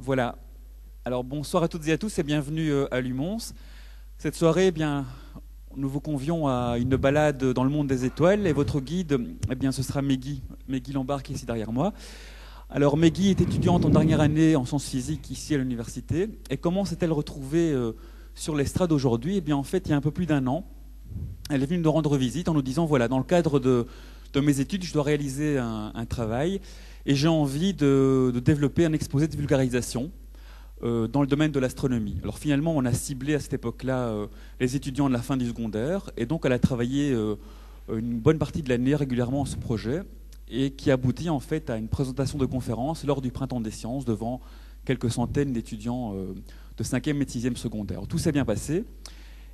Voilà. Alors bonsoir à toutes et à tous et bienvenue à Lumons. Cette soirée, eh bien, nous vous convions à une balade dans le monde des étoiles et votre guide, eh bien, ce sera Meggy Lombard qui est ici derrière moi. Alors Meggy est étudiante en dernière année en sciences physiques ici à l'université. Et comment s'est-elle retrouvée sur l'estrade aujourd'hui? Eh bien en fait, il y a un peu plus d'un an, elle est venue nous rendre visite en nous disant, voilà, dans le cadre de mes études, je dois réaliser un travail et j'ai envie de développer un exposé de vulgarisation dans le domaine de l'astronomie. Alors finalement, on a ciblé à cette époque-là les étudiants de la fin du secondaire, et donc elle a travaillé une bonne partie de l'année régulièrement à ce projet, et qui aboutit en fait à une présentation de conférence lors du Printemps des Sciences devant quelques centaines d'étudiants de 5e et de 6e secondaire. Tout s'est bien passé,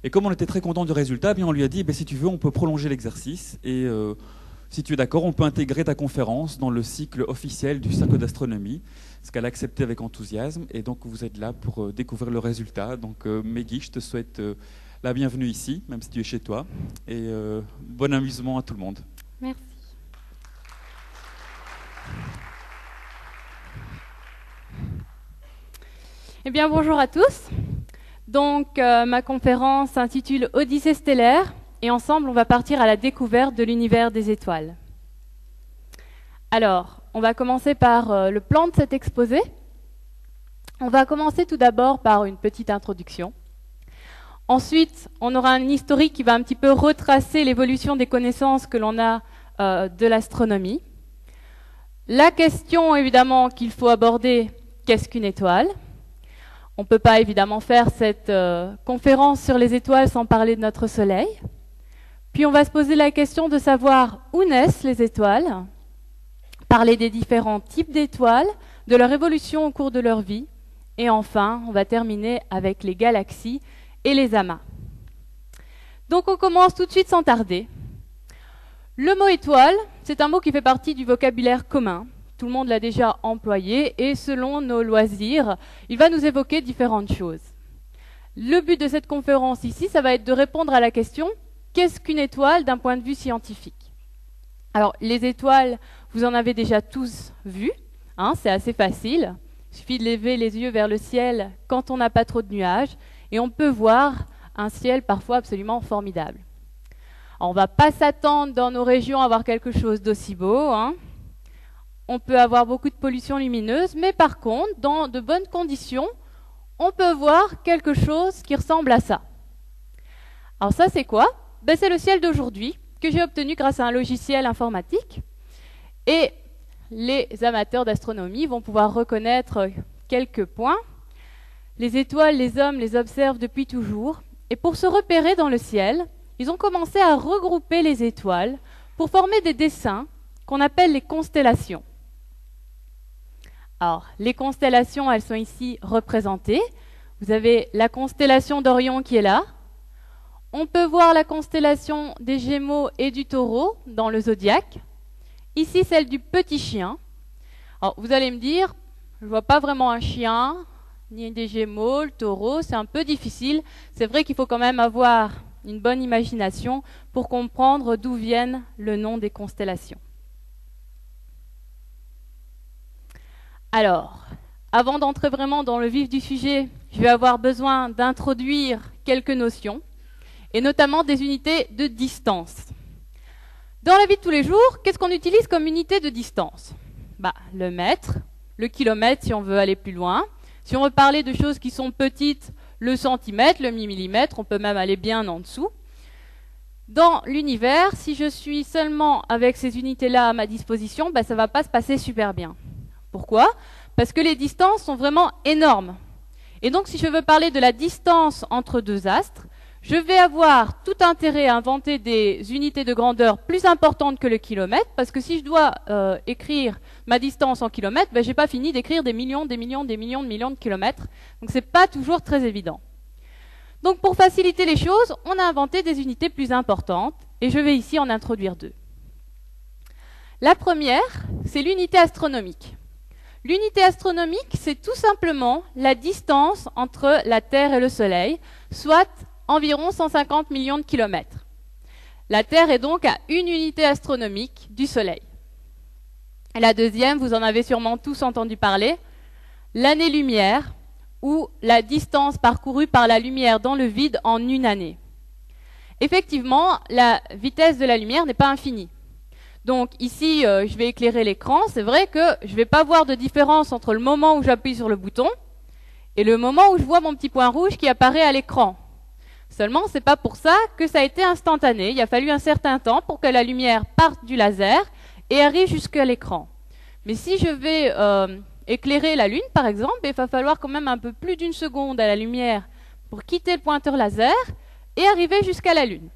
et comme on était très content du résultat, eh bien on lui a dit, si tu veux, on peut prolonger l'exercice, et si tu es d'accord, on peut intégrer ta conférence dans le cycle officiel du cercle d'astronomie, ce qu'elle a accepté avec enthousiasme. Et donc vous êtes là pour découvrir le résultat. Donc Meggy, je te souhaite la bienvenue ici, même si tu es chez toi. Et bon amusement à tout le monde. Merci. Eh bien, bonjour à tous. Donc, ma conférence s'intitule Odyssée stellaire. Et ensemble, on va partir à la découverte de l'univers des étoiles. Alors, on va commencer par le plan de cet exposé. On va commencer tout d'abord par une petite introduction. Ensuite, on aura un historique qui va un petit peu retracer l'évolution des connaissances que l'on a de l'astronomie. La question, évidemment, qu'il faut aborder, qu'est-ce qu'une étoile ? On ne peut pas, évidemment, faire cette conférence sur les étoiles sans parler de notre Soleil. Puis on va se poser la question de savoir où naissent les étoiles, parler des différents types d'étoiles, de leur évolution au cours de leur vie, et enfin, on va terminer avec les galaxies et les amas. Donc on commence tout de suite sans tarder. Le mot étoile, c'est un mot qui fait partie du vocabulaire commun. Tout le monde l'a déjà employé, et selon nos loisirs, il va nous évoquer différentes choses. Le but de cette conférence ici, ça va être de répondre à la question qu'est-ce qu'une étoile d'un point de vue scientifique? Alors, les étoiles, vous en avez déjà tous vu, hein, c'est assez facile. Il suffit de lever les yeux vers le ciel quand on n'a pas trop de nuages, et on peut voir un ciel parfois absolument formidable. Alors, on ne va pas s'attendre dans nos régions à avoir quelque chose d'aussi beau, hein. On peut avoir beaucoup de pollution lumineuse, mais par contre, dans de bonnes conditions, on peut voir quelque chose qui ressemble à ça. Alors ça, c'est quoi? C'est le ciel d'aujourd'hui que j'ai obtenu grâce à un logiciel informatique. Et les amateurs d'astronomie vont pouvoir reconnaître quelques points. Les étoiles, les hommes les observent depuis toujours. Et pour se repérer dans le ciel, ils ont commencé à regrouper les étoiles pour former des dessins qu'on appelle les constellations. Alors, les constellations, elles sont ici représentées. Vous avez la constellation d'Orion qui est là. On peut voir la constellation des Gémeaux et du Taureau dans le zodiaque. Ici, celle du petit chien. Alors, vous allez me dire, je ne vois pas vraiment un chien, ni des Gémeaux, le Taureau, c'est un peu difficile. C'est vrai qu'il faut quand même avoir une bonne imagination pour comprendre d'où viennent le nom des constellations. Alors, avant d'entrer vraiment dans le vif du sujet, je vais avoir besoin d'introduire quelques notions, et notamment des unités de distance. Dans la vie de tous les jours, qu'est-ce qu'on utilise comme unité de distance? Le mètre, le kilomètre si on veut aller plus loin. Si on veut parler de choses qui sont petites, le centimètre, le millimètre, on peut même aller bien en dessous. Dans l'univers, si je suis seulement avec ces unités-là à ma disposition, ça ne va pas se passer super bien. Pourquoi? Parce que les distances sont vraiment énormes. Et donc, si je veux parler de la distance entre deux astres, je vais avoir tout intérêt à inventer des unités de grandeur plus importantes que le kilomètre, parce que si je dois écrire ma distance en kilomètres, je n'ai pas fini d'écrire des millions de kilomètres. Donc, ce n'est pas toujours très évident. Donc, pour faciliter les choses, on a inventé des unités plus importantes, et je vais ici en introduire deux. La première, c'est l'unité astronomique. L'unité astronomique, c'est tout simplement la distance entre la Terre et le Soleil, soit environ 150 millions de kilomètres. La Terre est donc à une unité astronomique du Soleil. Et la deuxième, vous en avez sûrement tous entendu parler, l'année-lumière ou la distance parcourue par la lumière dans le vide en une année. Effectivement, la vitesse de la lumière n'est pas infinie. Donc ici, je vais éclairer l'écran. C'est vrai que je ne vais pas voir de différence entre le moment où j'appuie sur le bouton et le moment où je vois mon petit point rouge qui apparaît à l'écran. Seulement, ce n'est pas pour ça que ça a été instantané. Il a fallu un certain temps pour que la lumière parte du laser et arrive jusqu'à l'écran. Mais si je vais éclairer la Lune, par exemple, il va falloir quand même un peu plus d'une seconde à la lumière pour quitter le pointeur laser et arriver jusqu'à la Lune.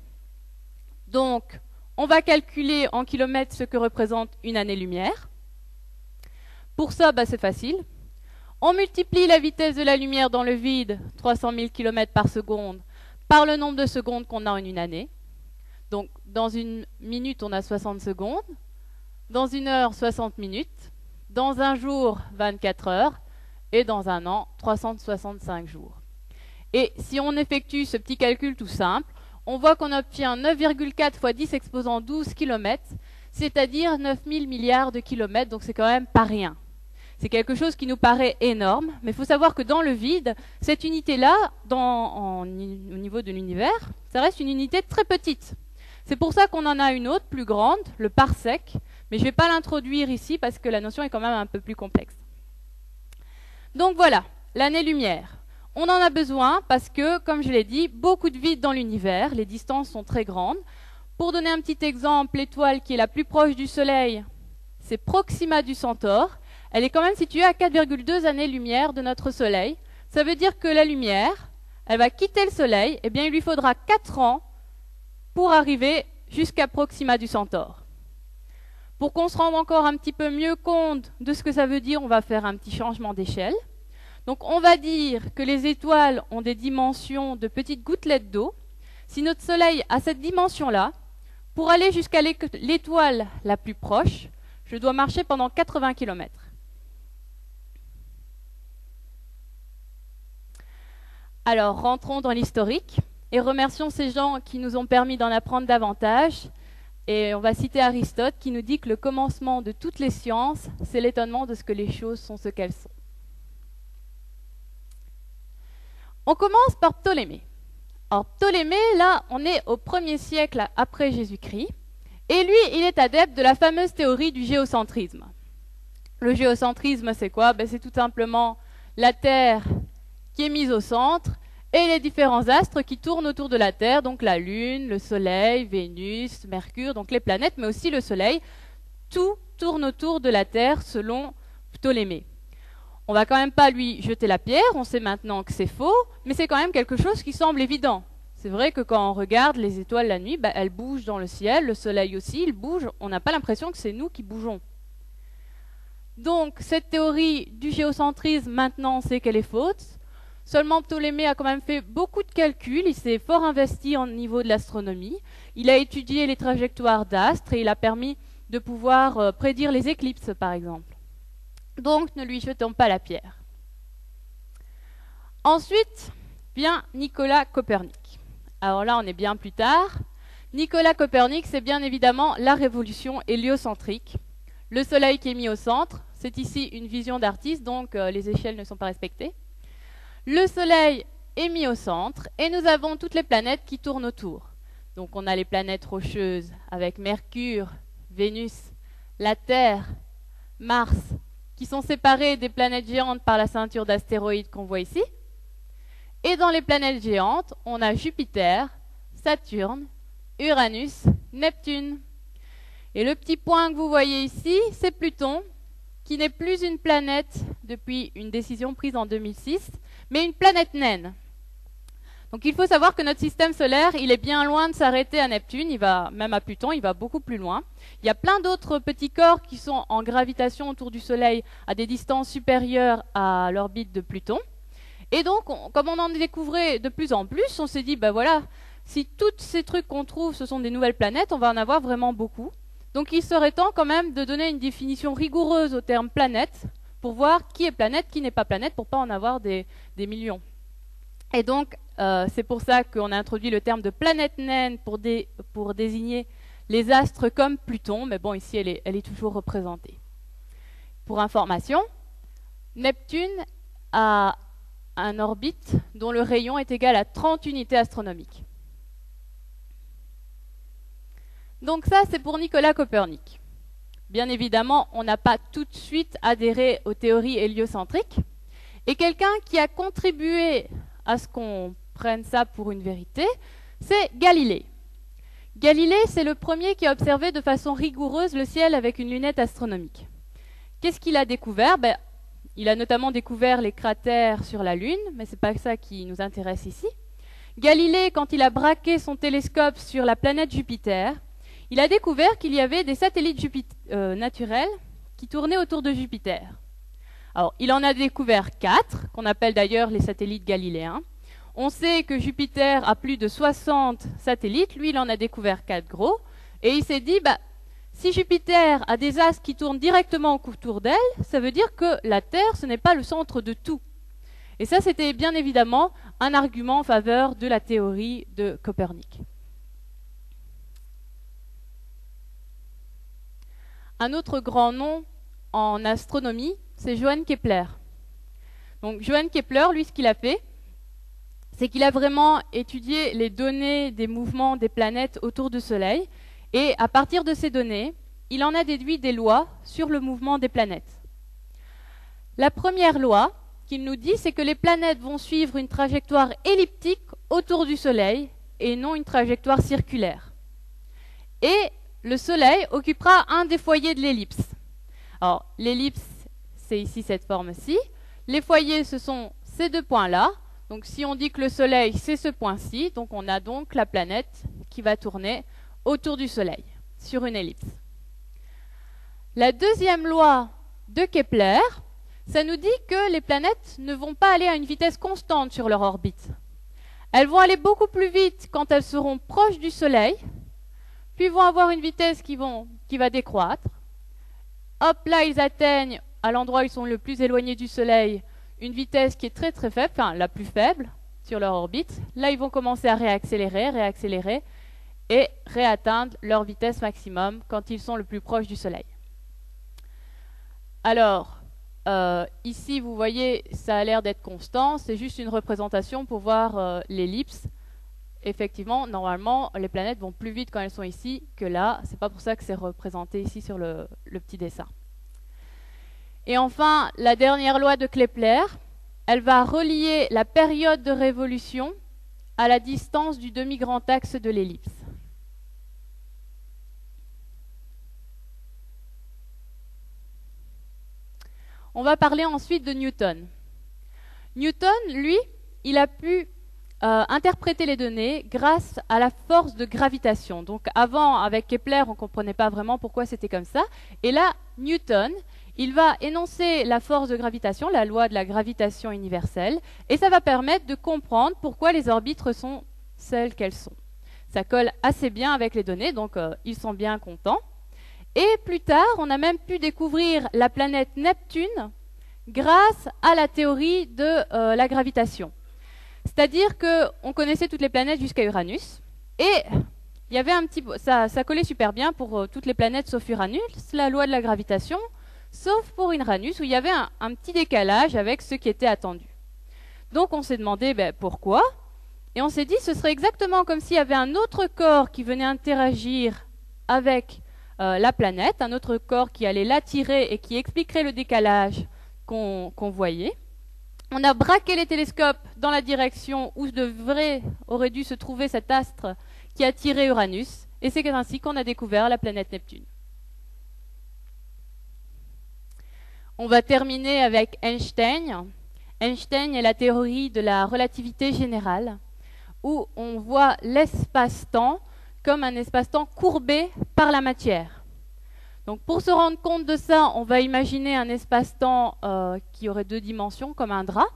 Donc, on va calculer en kilomètres ce que représente une année-lumière. Pour ça, c'est facile. On multiplie la vitesse de la lumière dans le vide, 300 000 km par seconde, par le nombre de secondes qu'on a en une année. Donc, dans une minute, on a 60 secondes. Dans une heure, 60 minutes. Dans un jour, 24 heures. Et dans un an, 365 jours. Et si on effectue ce petit calcul tout simple, on voit qu'on obtient 9,4 fois 10 exposant 12 km, c'est-à-dire 9000 milliards de kilomètres, donc c'est quand même pas rien. C'est quelque chose qui nous paraît énorme, mais il faut savoir que dans le vide, cette unité-là, au niveau de l'univers, ça reste une unité très petite. C'est pour ça qu'on en a une autre, plus grande, le parsec, mais je ne vais pas l'introduire ici parce que la notion est quand même un peu plus complexe. Donc voilà, l'année-lumière. On en a besoin parce que, comme je l'ai dit, beaucoup de vide dans l'univers, les distances sont très grandes. Pour donner un petit exemple, l'étoile qui est la plus proche du Soleil, c'est Proxima du Centaure. Elle est quand même située à 4,2 années-lumière de notre Soleil. Ça veut dire que la lumière, elle va quitter le Soleil, et bien il lui faudra 4 ans pour arriver jusqu'à Proxima du Centaure. Pour qu'on se rende encore un petit peu mieux compte de ce que ça veut dire, on va faire un petit changement d'échelle. Donc on va dire que les étoiles ont des dimensions de petites gouttelettes d'eau. Si notre Soleil a cette dimension-là, pour aller jusqu'à l'étoile la plus proche, je dois marcher pendant 80 km. Alors rentrons dans l'historique et remercions ces gens qui nous ont permis d'en apprendre davantage. Et on va citer Aristote qui nous dit que le commencement de toutes les sciences, c'est l'étonnement de ce que les choses sont ce qu'elles sont. On commence par Ptolémée. Alors Ptolémée, là, on est au 1er siècle après Jésus-Christ. Et lui, il est adepte de la fameuse théorie du géocentrisme. Le géocentrisme, c'est quoi? C'est tout simplement la Terre qui est mise au centre et les différents astres qui tournent autour de la Terre, donc la Lune, le Soleil, Vénus, Mercure, donc les planètes, mais aussi le Soleil. Tout tourne autour de la Terre selon Ptolémée. On va quand même pas lui jeter la pierre, on sait maintenant que c'est faux, mais c'est quand même quelque chose qui semble évident. C'est vrai que quand on regarde les étoiles la nuit, elles bougent dans le ciel, le Soleil aussi, il bouge, on n'a pas l'impression que c'est nous qui bougeons. Donc cette théorie du géocentrisme, maintenant on sait qu'elle est fausse. Seulement Ptolémée a quand même fait beaucoup de calculs, il s'est fort investi au niveau de l'astronomie. Il a étudié les trajectoires d'astres et il a permis de pouvoir prédire les éclipses par exemple. Donc ne lui jetons pas la pierre. Ensuite vient Nicolas Copernic. Alors là on est bien plus tard. Nicolas Copernic, c'est bien évidemment la révolution héliocentrique. Le Soleil qui est mis au centre, c'est ici une vision d'artiste, donc les échelles ne sont pas respectées. Le Soleil est mis au centre et nous avons toutes les planètes qui tournent autour. Donc on a les planètes rocheuses avec Mercure, Vénus, la Terre, Mars, qui sont séparées des planètes géantes par la ceinture d'astéroïdes qu'on voit ici. Et dans les planètes géantes, on a Jupiter, Saturne, Uranus, Neptune. Et le petit point que vous voyez ici, c'est Pluton, qui n'est plus une planète depuis une décision prise en 2006, mais une planète naine. Donc il faut savoir que notre système solaire, il est bien loin de s'arrêter à Neptune, même à Pluton, il va beaucoup plus loin. Il y a plein d'autres petits corps qui sont en gravitation autour du Soleil à des distances supérieures à l'orbite de Pluton. Et donc, comme on en découvrait de plus en plus, on s'est dit, voilà, si tous ces trucs qu'on trouve, ce sont des nouvelles planètes, on va en avoir vraiment beaucoup. Donc il serait temps quand même de donner une définition rigoureuse au terme planète, pour voir qui est planète, qui n'est pas planète, pour ne pas en avoir des millions. Et donc, c'est pour ça qu'on a introduit le terme de planète naine pour désigner les astres comme Pluton, mais bon, ici, elle est toujours représentée. Pour information, Neptune a un orbite dont le rayon est égal à 30 unités astronomiques. Donc ça, c'est pour Nicolas Copernic. Bien évidemment, on n'a pas tout de suite adhéré aux théories héliocentriques. Et quelqu'un qui a contribué à ce qu'on prenne ça pour une vérité, c'est Galilée. Galilée, c'est le premier qui a observé de façon rigoureuse le ciel avec une lunette astronomique. Qu'est-ce qu'il a découvert? Il a notamment découvert les cratères sur la Lune, mais ce n'est pas ça qui nous intéresse ici. Galilée, quand il a braqué son télescope sur la planète Jupiter, il a découvert qu'il y avait des satellites naturels qui tournaient autour de Jupiter. Alors, il en a découvert 4, qu'on appelle d'ailleurs les satellites galiléens. On sait que Jupiter a plus de 60 satellites, lui il en a découvert 4 gros, et il s'est dit, si Jupiter a des astres qui tournent directement autour d'elle, ça veut dire que la Terre, ce n'est pas le centre de tout. Et ça, c'était bien évidemment un argument en faveur de la théorie de Copernic. Un autre grand nom en astronomie, c'est Johann Kepler. Donc Johann Kepler, lui, ce qu'il a fait, c'est qu'il a vraiment étudié les données des mouvements des planètes autour du Soleil, et à partir de ces données, il en a déduit des lois sur le mouvement des planètes. La première loi qu'il nous dit, c'est que les planètes vont suivre une trajectoire elliptique autour du Soleil et non une trajectoire circulaire. Et le Soleil occupera un des foyers de l'ellipse. Alors, l'ellipse, c'est ici cette forme-ci. Les foyers, ce sont ces deux points-là. Donc, si on dit que le Soleil, c'est ce point-ci, donc on a donc la planète qui va tourner autour du Soleil, sur une ellipse. La deuxième loi de Kepler, ça nous dit que les planètes ne vont pas aller à une vitesse constante sur leur orbite. Elles vont aller beaucoup plus vite quand elles seront proches du Soleil, puis vont avoir une vitesse qui va décroître. Hop, là, ils atteignent, à l'endroit où ils sont le plus éloignés du Soleil, une vitesse qui est très très faible, enfin la plus faible sur leur orbite. Là, ils vont commencer à réaccélérer, et réatteindre leur vitesse maximum quand ils sont le plus proches du Soleil. Alors, ici, vous voyez, ça a l'air d'être constant, c'est juste une représentation pour voir l'ellipse. Effectivement, normalement, les planètes vont plus vite quand elles sont ici que là. C'est pas pour ça que c'est représenté ici sur le petit dessin. Et enfin, la dernière loi de Kepler, elle va relier la période de révolution à la distance du demi-grand axe de l'ellipse. On va parler ensuite de Newton. Newton, lui, il a pu interpréter les données grâce à la force de gravitation. Donc avant, avec Kepler, on ne comprenait pas vraiment pourquoi c'était comme ça. Et là, Newton, il va énoncer la force de gravitation, la loi de la gravitation universelle, et ça va permettre de comprendre pourquoi les orbites sont celles qu'elles sont. Ça colle assez bien avec les données, donc ils sont bien contents. Et plus tard, on a même pu découvrir la planète Neptune grâce à la théorie de la gravitation. C'est-à-dire qu'on connaissait toutes les planètes jusqu'à Uranus, et il y avait ça collait super bien pour toutes les planètes sauf Uranus, la loi de la gravitation, sauf pour Uranus, où il y avait un petit décalage avec ce qui était attendu. Donc on s'est demandé pourquoi, et on s'est dit ce serait exactement comme s'il y avait un autre corps qui venait interagir avec la planète, un autre corps qui allait l'attirer et qui expliquerait le décalage qu'on voyait. On a braqué les télescopes dans la direction où aurait dû se trouver cet astre qui attirait Uranus, et c'est ainsi qu'on a découvert la planète Neptune. On va terminer avec Einstein. Einstein est la théorie de la relativité générale, où on voit l'espace-temps comme un espace-temps courbé par la matière. Donc pour se rendre compte de ça, on va imaginer un espace-temps qui aurait 2 dimensions, comme un drap.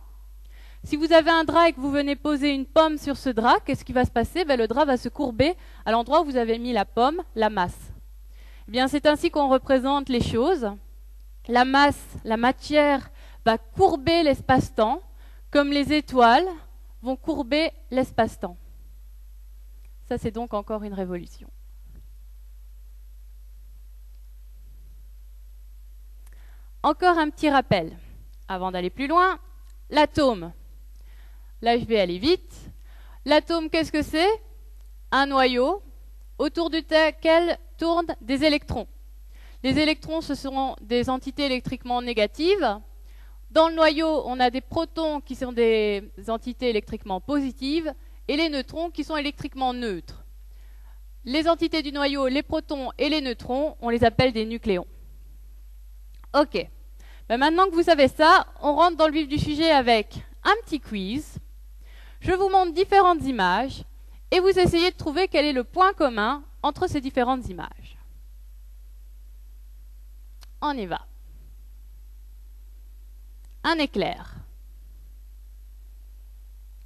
Si vous avez un drap et que vous venez poser une pomme sur ce drap, qu'est-ce qui va se passer? Le drap va se courber à l'endroit où vous avez mis la pomme, la masse. Eh bien, c'est ainsi qu'on représente les choses. La masse, la matière, va courber l'espace-temps, comme les étoiles vont courber l'espace-temps. Ça, c'est donc encore une révolution. Encore un petit rappel. avant d'aller plus loin, l'atome. Là, je vais aller vite. L'atome, qu'est-ce que c'est? Un noyau autour duquel tournent des électrons. Les électrons, ce sont des entités électriquement négatives. Dans le noyau, on a des protons qui sont des entités électriquement positives et les neutrons qui sont électriquement neutres. Les entités du noyau, les protons et les neutrons, on les appelle des nucléons. Ok. Ben maintenant que vous savez ça, on rentre dans le vif du sujet avec un petit quiz. Je vous montre différentes images et vous essayez de trouver quel est le point commun entre ces différentes images. On y va. Un éclair.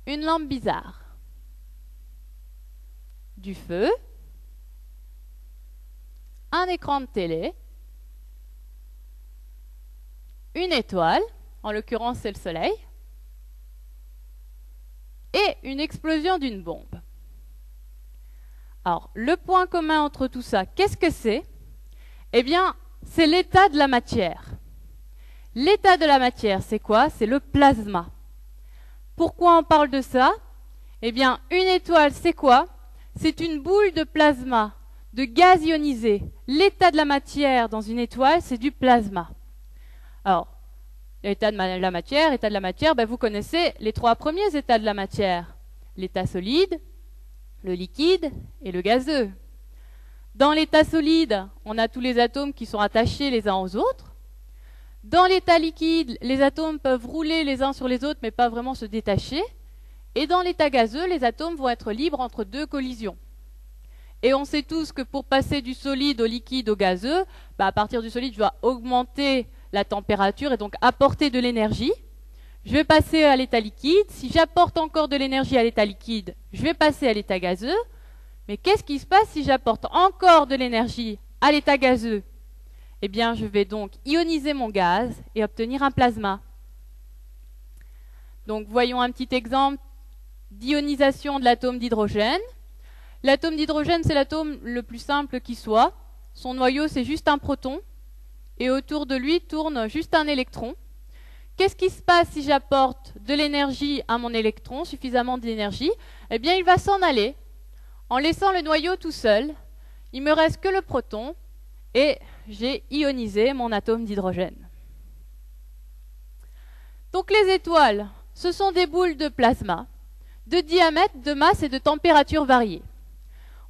Une lampe bizarre. Du feu. Un écran de télé. Une étoile, en l'occurrence c'est le soleil. Et une explosion d'une bombe. Alors, le point commun entre tout ça, qu'est-ce que c'est? Eh bien, c'est l'état de la matière. L'état de la matière, c'est quoi? C'est le plasma. Pourquoi on parle de ça? Eh bien, une étoile, c'est quoi? C'est une boule de plasma, de gaz ionisé. L'état de la matière dans une étoile, c'est du plasma. Alors, l'état de la matière, ben vous connaissez les trois premiers états de la matière. L'état solide, le liquide et le gazeux. Dans l'état solide, on a tous les atomes qui sont attachés les uns aux autres. Dans l'état liquide, les atomes peuvent rouler les uns sur les autres, mais pas vraiment se détacher. Et dans l'état gazeux, les atomes vont être libres entre deux collisions. Et on sait tous que pour passer du solide au liquide au gazeux, à partir du solide, je dois augmenter la température et donc apporter de l'énergie. Je vais passer à l'état liquide. Si j'apporte encore de l'énergie à l'état liquide, je vais passer à l'état gazeux. Mais qu'est-ce qui se passe si j'apporte encore de l'énergie à l'état gazeux? Eh bien, je vais donc ioniser mon gaz et obtenir un plasma. Donc, voyons un petit exemple d'ionisation de l'atome d'hydrogène. L'atome d'hydrogène, c'est l'atome le plus simple qui soit. Son noyau, c'est juste un proton. Et autour de lui tourne juste un électron. Qu'est-ce qui se passe si j'apporte de l'énergie à mon électron, suffisamment d'énergie? Eh bien, il va s'en aller en laissant le noyau tout seul. Il ne me reste que le proton et j'ai ionisé mon atome d'hydrogène. Donc les étoiles, ce sont des boules de plasma, de diamètre, de masse et de température variées.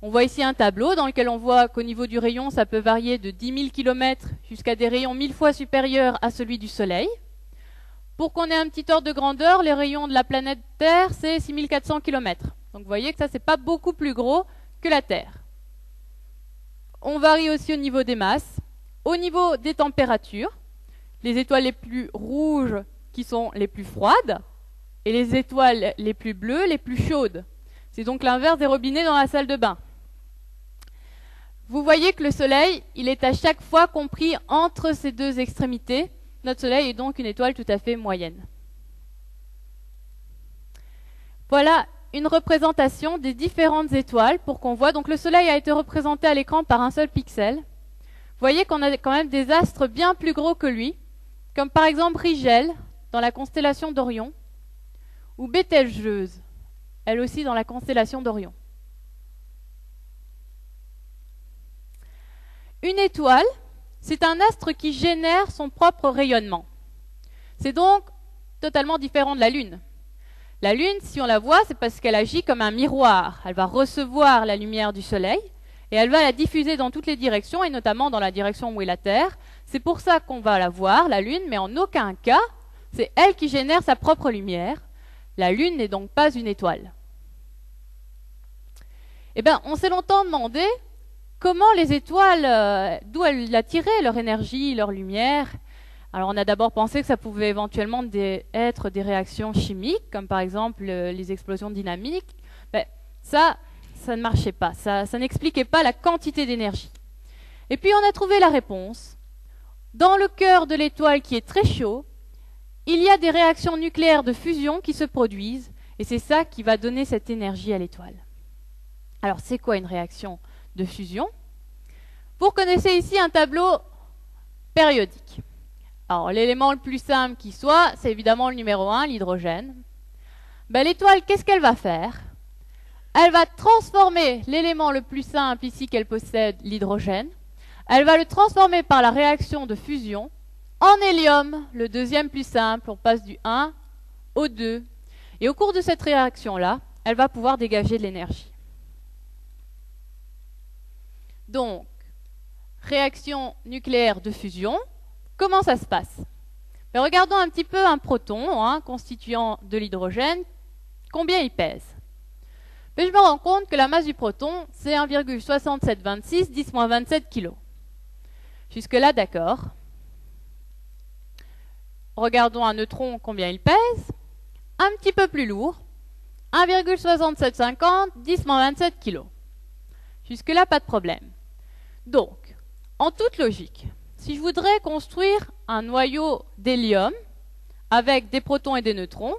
On voit ici un tableau dans lequel on voit qu'au niveau du rayon, ça peut varier de 10 000 km jusqu'à des rayons 1000 fois supérieurs à celui du Soleil. Pour qu'on ait un petit ordre de grandeur, les rayons de la planète Terre, c'est 6400 km. Donc vous voyez que ça, c'est pas beaucoup plus gros que la Terre. On varie aussi au niveau des masses, au niveau des températures. Les étoiles les plus rouges qui sont les plus froides et les étoiles les plus bleues les plus chaudes. C'est donc l'inverse des robinets dans la salle de bain. Vous voyez que le Soleil, il est à chaque fois compris entre ces deux extrémités. Notre Soleil est donc une étoile tout à fait moyenne. Voilà une représentation des différentes étoiles pour qu'on voit. Donc le Soleil a été représenté à l'écran par un seul pixel. Vous voyez qu'on a quand même des astres bien plus gros que lui, comme par exemple Rigel dans la constellation d'Orion, ou Bételgeuse, elle aussi dans la constellation d'Orion. Une étoile, c'est un astre qui génère son propre rayonnement. C'est donc totalement différent de la Lune. La Lune, si on la voit, c'est parce qu'elle agit comme un miroir. Elle va recevoir la lumière du Soleil et elle va la diffuser dans toutes les directions, et notamment dans la direction où est la Terre. C'est pour ça qu'on va la voir, la Lune, mais en aucun cas, c'est elle qui génère sa propre lumière. La Lune n'est donc pas une étoile. Eh bien, on s'est longtemps demandé comment les étoiles, d'où elles attiraient leur énergie, leur lumière. Alors on a d'abord pensé que ça pouvait éventuellement être des réactions chimiques, comme par exemple les explosions dynamiques. Mais ça ne marchait pas, ça n'expliquait pas la quantité d'énergie. Et puis on a trouvé la réponse. Dans le cœur de l'étoile qui est très chaud, il y a des réactions nucléaires de fusion qui se produisent, et c'est ça qui va donner cette énergie à l'étoile. Alors c'est quoi une réaction de fusion? Vous reconnaissez ici un tableau périodique. Alors, l'élément le plus simple qui soit, c'est évidemment le numéro 1, l'hydrogène. Ben, l'étoile, qu'est-ce qu'elle va faire? Elle va transformer l'élément le plus simple ici qu'elle possède, l'hydrogène. Elle va le transformer par la réaction de fusion en hélium, le deuxième plus simple. On passe du 1 au 2. Et au cours de cette réaction-là, elle va pouvoir dégager de l'énergie. Donc, réaction nucléaire de fusion, comment ça se passe? Ben, regardons un petit peu un proton constituant de l'hydrogène. Combien il pèse? Ben, je me rends compte que la masse du proton, c'est 1,6726 10-27 kg. Jusque-là, d'accord. Regardons un neutron, combien il pèse? Un petit peu plus lourd. 1,6750 10-27 kg. Jusque-là, pas de problème. Donc, en toute logique, si je voudrais construire un noyau d'hélium avec des protons et des neutrons,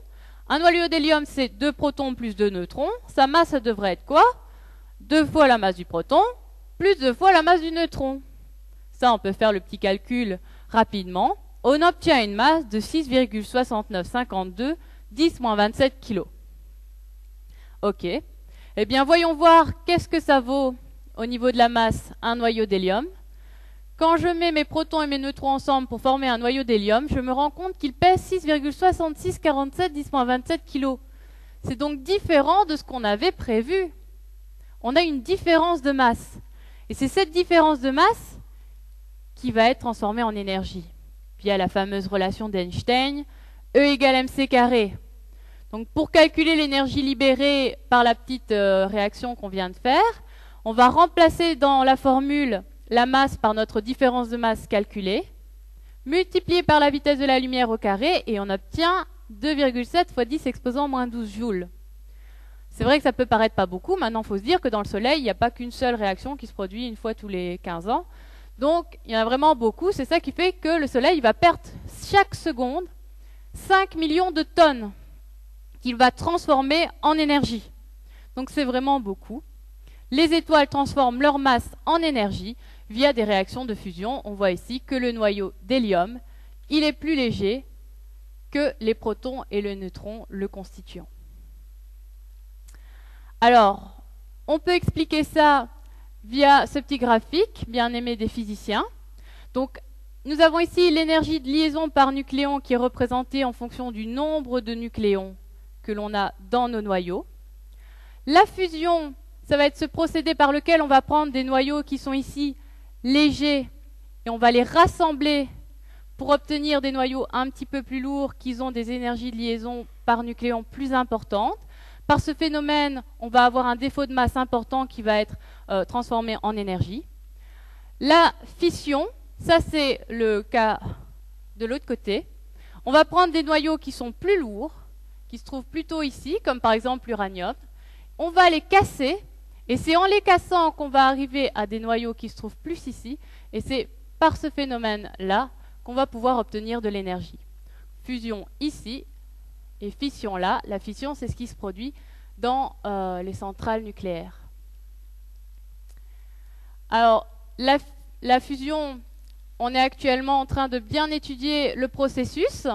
un noyau d'hélium, c'est 2 protons plus 2 neutrons. Sa masse, ça devrait être quoi? 2 fois la masse du proton, plus 2 fois la masse du neutron. Ça, on peut faire le petit calcul rapidement. On obtient une masse de 6,6952 10-27 kg. OK. Eh bien, voyons voir qu'est-ce que ça vaut au niveau de la masse, un noyau d'hélium. Quand je mets mes protons et mes neutrons ensemble pour former un noyau d'hélium, je me rends compte qu'il pèse 6,6647 10-27 kg. C'est donc différent de ce qu'on avait prévu. On a une différence de masse. Et c'est cette différence de masse qui va être transformée en énergie, via la fameuse relation d'Einstein, E égale mc carré. Donc pour calculer l'énergie libérée par la petite réaction qu'on vient de faire, on va remplacer dans la formule la masse par notre différence de masse calculée, multipliée par la vitesse de la lumière au carré, et on obtient 2,7 fois 10 exposant moins 12 joules. C'est vrai que ça peut paraître pas beaucoup, maintenant il faut se dire que dans le Soleil, il n'y a pas qu'une seule réaction qui se produit une fois tous les 15 ans. Donc il y en a vraiment beaucoup, c'est ça qui fait que le Soleil va perdre chaque seconde 5 millions de tonnes qu'il va transformer en énergie. Donc c'est vraiment beaucoup. Les étoiles transforment leur masse en énergie via des réactions de fusion. On voit ici que le noyau d'hélium, il est plus léger que les protons et les neutrons le constituant. Alors, on peut expliquer ça via ce petit graphique, bien aimé des physiciens. Donc, nous avons ici l'énergie de liaison par nucléon qui est représentée en fonction du nombre de nucléons que l'on a dans nos noyaux. La fusion, ça va être ce procédé par lequel on va prendre des noyaux qui sont ici légers et on va les rassembler pour obtenir des noyaux un petit peu plus lourds qui ont des énergies de liaison par nucléon plus importantes. Par ce phénomène, on va avoir un défaut de masse important qui va être transformé en énergie. La fission, ça c'est le cas de l'autre côté. On va prendre des noyaux qui sont plus lourds, qui se trouvent plutôt ici, comme par exemple l'uranium. On va les casser, et c'est en les cassant qu'on va arriver à des noyaux qui se trouvent plus ici, et c'est par ce phénomène-là qu'on va pouvoir obtenir de l'énergie. Fusion ici, et fission là. La fission, c'est ce qui se produit dans les centrales nucléaires. Alors, la fusion, on est actuellement en train de bien étudier le processus.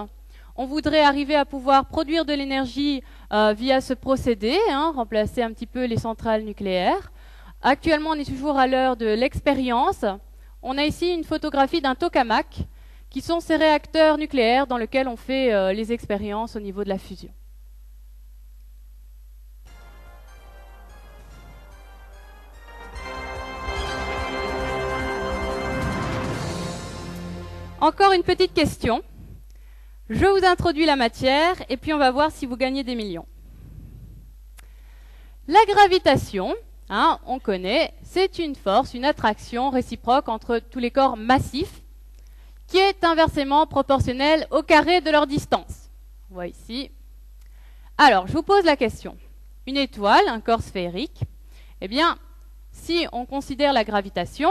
On voudrait arriver à pouvoir produire de l'énergie via ce procédé, remplacer un petit peu les centrales nucléaires. Actuellement, on est toujours à l'heure de l'expérience. On a ici une photographie d'un tokamak, qui sont ces réacteurs nucléaires dans lesquels on fait les expériences au niveau de la fusion. Encore une petite question. Je vous introduis la matière et puis on va voir si vous gagnez des millions. La gravitation, on connaît, c'est une force, une attraction réciproque entre tous les corps massifs qui est inversement proportionnelle au carré de leur distance. On voit ici. Alors, je vous pose la question. Une étoile, un corps sphérique, eh bien, si on considère la gravitation,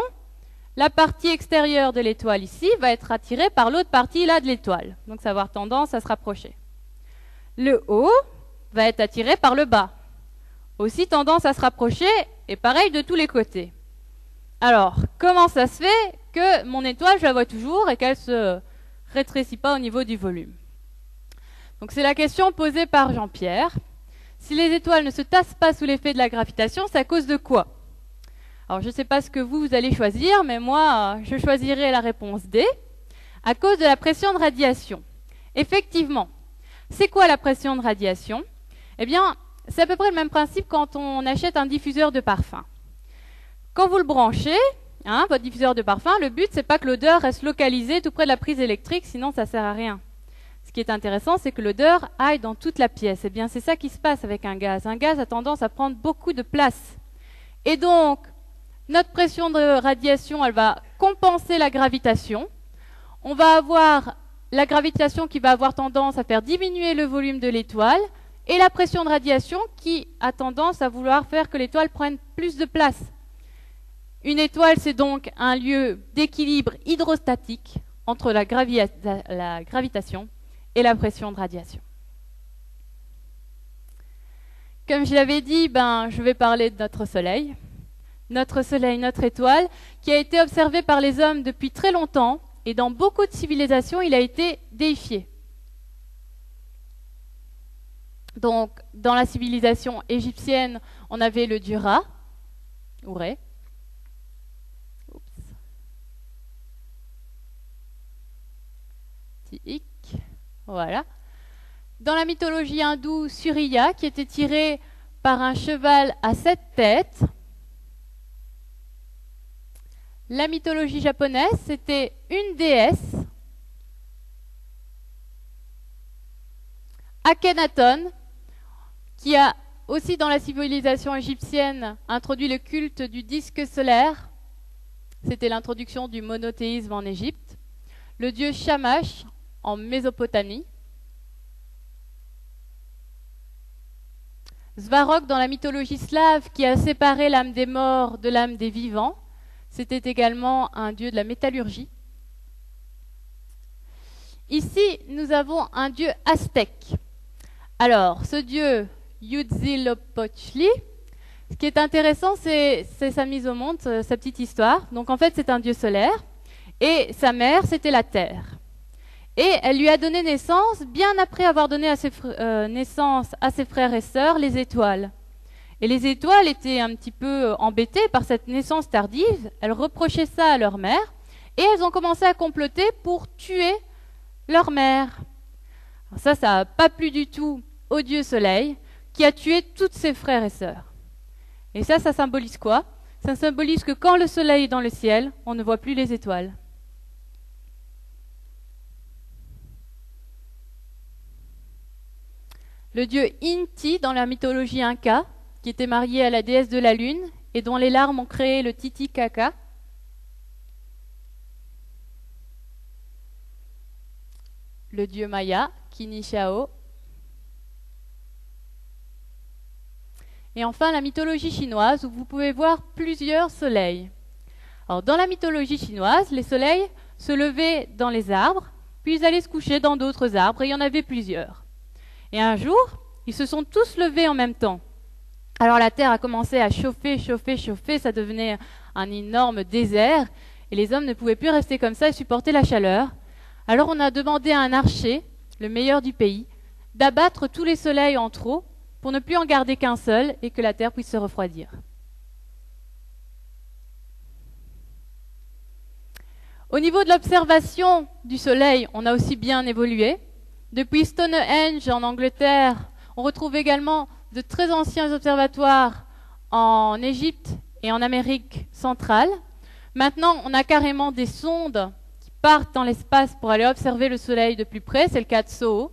la partie extérieure de l'étoile ici va être attirée par l'autre partie là de l'étoile. Donc ça va avoir tendance à se rapprocher. Le haut va être attiré par le bas. Aussi tendance à se rapprocher, et pareil de tous les côtés. Alors, comment ça se fait que mon étoile, je la vois toujours et qu'elle se rétrécit pas au niveau du volume. Donc c'est la question posée par Jean-Pierre. Si les étoiles ne se tassent pas sous l'effet de la gravitation, c'est à cause de quoi? Alors je ne sais pas ce que vous allez choisir, mais moi je choisirai la réponse D, à cause de la pression de radiation. Effectivement, c'est quoi la pression de radiation? Eh bien, c'est à peu près le même principe quand on achète un diffuseur de parfum. Quand vous le branchez, votre diffuseur de parfum, le but, c'est pas que l'odeur reste localisée tout près de la prise électrique, sinon ça sert à rien. Ce qui est intéressant, c'est que l'odeur aille dans toute la pièce. Eh bien, c'est ça qui se passe avec un gaz. Un gaz a tendance à prendre beaucoup de place. Et donc, notre pression de radiation, elle va compenser la gravitation. On va avoir la gravitation qui va avoir tendance à faire diminuer le volume de l'étoile, et la pression de radiation qui a tendance à vouloir faire que l'étoile prenne plus de place. Une étoile, c'est donc un lieu d'équilibre hydrostatique entre la gravitation et la pression de radiation. Comme je l'avais dit, je vais parler de notre Soleil. Notre Soleil, notre étoile, qui a été observé par les hommes depuis très longtemps, et dans beaucoup de civilisations, il a été déifié. Donc, dans la civilisation égyptienne, on avait le dieu Ra, ou Ré. Petit hic. Voilà. Dans la mythologie hindoue, Surya, qui était tiré par un cheval à 7 têtes. La mythologie japonaise, c'était une déesse, Akhenaton, qui a aussi dans la civilisation égyptienne introduit le culte du disque solaire. C'était l'introduction du monothéisme en Égypte. Le dieu Shamash en Mésopotamie. Svarog dans la mythologie slave, qui a séparé l'âme des morts de l'âme des vivants. C'était également un dieu de la métallurgie. Ici, nous avons un dieu aztèque. Alors, ce dieu Huitzilopochtli, ce qui est intéressant, c'est sa mise au monde, sa petite histoire. Donc, en fait, c'est un dieu solaire. Et sa mère, c'était la Terre. Et elle lui a donné naissance, bien après avoir donné naissance à ses frères et sœurs, les étoiles. Et les étoiles étaient un petit peu embêtées par cette naissance tardive. Elles reprochaient ça à leur mère. Et elles ont commencé à comploter pour tuer leur mère. Alors ça n'a pas plu du tout au dieu Soleil, qui a tué tous ses frères et sœurs. Et ça symbolise quoi? Ça symbolise que quand le Soleil est dans le ciel, on ne voit plus les étoiles. Le dieu Inti, dans la mythologie inca, qui était marié à la déesse de la lune et dont les larmes ont créé le Titicaca. Le dieu maya, Kinishao. Et enfin, la mythologie chinoise, où vous pouvez voir plusieurs soleils. Alors, dans la mythologie chinoise, les soleils se levaient dans les arbres, puis ils allaient se coucher dans d'autres arbres, et il y en avait plusieurs. Et un jour, ils se sont tous levés en même temps. Alors la terre a commencé à chauffer, ça devenait un énorme désert, et les hommes ne pouvaient plus rester comme ça et supporter la chaleur. Alors on a demandé à un archer, le meilleur du pays, d'abattre tous les soleils en trop, pour ne plus en garder qu'un seul, et que la terre puisse se refroidir. Au niveau de l'observation du soleil, on a aussi bien évolué. Depuis Stonehenge en Angleterre, on retrouve également de très anciens observatoires en Égypte et en Amérique centrale. Maintenant, on a carrément des sondes qui partent dans l'espace pour aller observer le Soleil de plus près. C'est le cas de SOHO.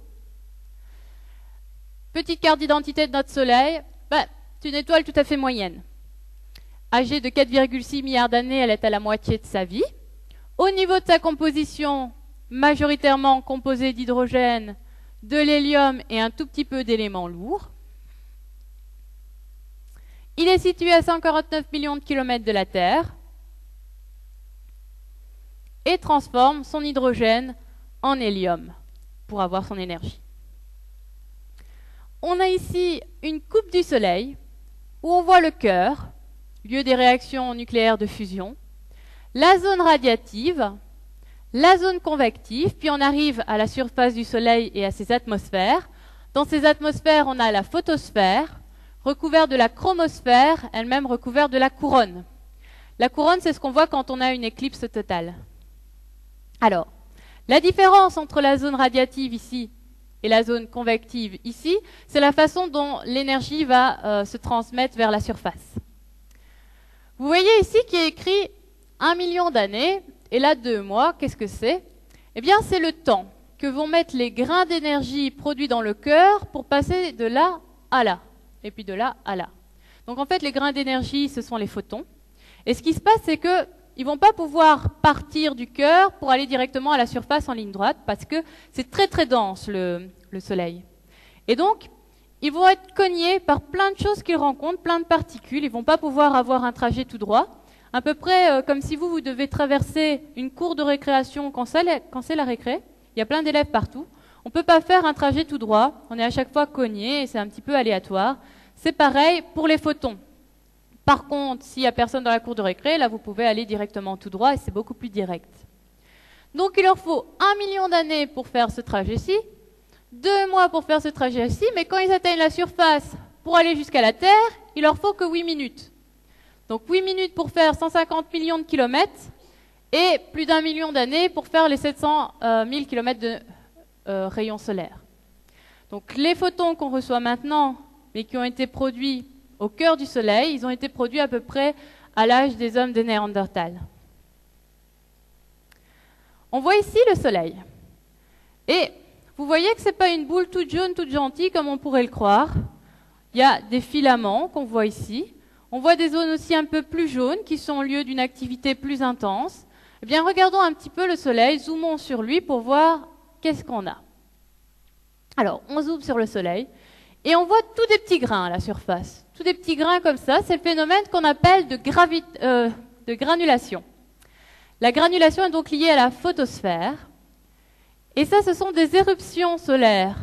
Petite carte d'identité de notre Soleil. C'est une étoile tout à fait moyenne. Âgée de 4,6 milliards d'années, elle est à la moitié de sa vie. Au niveau de sa composition, majoritairement composée d'hydrogène, de l'hélium et un tout petit peu d'éléments lourds. Il est situé à 149 millions de kilomètres de la Terre et transforme son hydrogène en hélium pour avoir son énergie. On a ici une coupe du Soleil où on voit le cœur, lieu des réactions nucléaires de fusion, la zone radiative, la zone convective, puis on arrive à la surface du Soleil et à ses atmosphères. Dans ces atmosphères, on a la photosphère, recouverte de la chromosphère, elle-même recouverte de la couronne. La couronne, c'est ce qu'on voit quand on a une éclipse totale. Alors, la différence entre la zone radiative ici et la zone convective ici, c'est la façon dont l'énergie va se transmettre vers la surface. Vous voyez ici qu'il est écrit 1 million d'années, et là 2 mois, qu'est-ce que c'est? Eh bien, c'est le temps que vont mettre les grains d'énergie produits dans le cœur pour passer de là à là, et puis de là à là. Donc en fait, les grains d'énergie, ce sont les photons. Et ce qui se passe, c'est qu'ils ne vont pas pouvoir partir du cœur pour aller directement à la surface en ligne droite, parce que c'est très très dense le Soleil. Et donc, ils vont être cognés par plein de choses qu'ils rencontrent, plein de particules. Ils ne vont pas pouvoir avoir un trajet tout droit. À peu près comme si vous devez traverser une cour de récréation quand c'est la récré. Il y a plein d'élèves partout. On ne peut pas faire un trajet tout droit. On est à chaque fois cogné et c'est un petit peu aléatoire. C'est pareil pour les photons. Par contre, s'il n'y a personne dans la cour de récré, là vous pouvez aller directement tout droit et c'est beaucoup plus direct. Donc il leur faut 1 million d'années pour faire ce trajet-ci, 2 mois pour faire ce trajet-ci, mais quand ils atteignent la surface pour aller jusqu'à la Terre, il leur faut que 8 minutes. Donc 8 minutes pour faire 150 millions de kilomètres et plus d'1 million d'années pour faire les 700 000 kilomètres de rayons solaires. Donc les photons qu'on reçoit maintenant, mais qui ont été produits au cœur du Soleil, ils ont été produits à peu près à l'âge des hommes de Néandertal. On voit ici le Soleil. Et vous voyez que ce n'est pas une boule toute jaune, toute gentille, comme on pourrait le croire. Il y a des filaments qu'on voit ici. On voit des zones aussi un peu plus jaunes qui sont au lieu d'une activité plus intense. Eh bien, regardons un petit peu le Soleil, zoomons sur lui pour voir qu'est-ce qu'on a. Alors, on zoome sur le Soleil et on voit tous des petits grains à la surface. Tous des petits grains comme ça, c'est le phénomène qu'on appelle de granulation. La granulation est donc liée à la photosphère. Et ça, ce sont des éruptions solaires.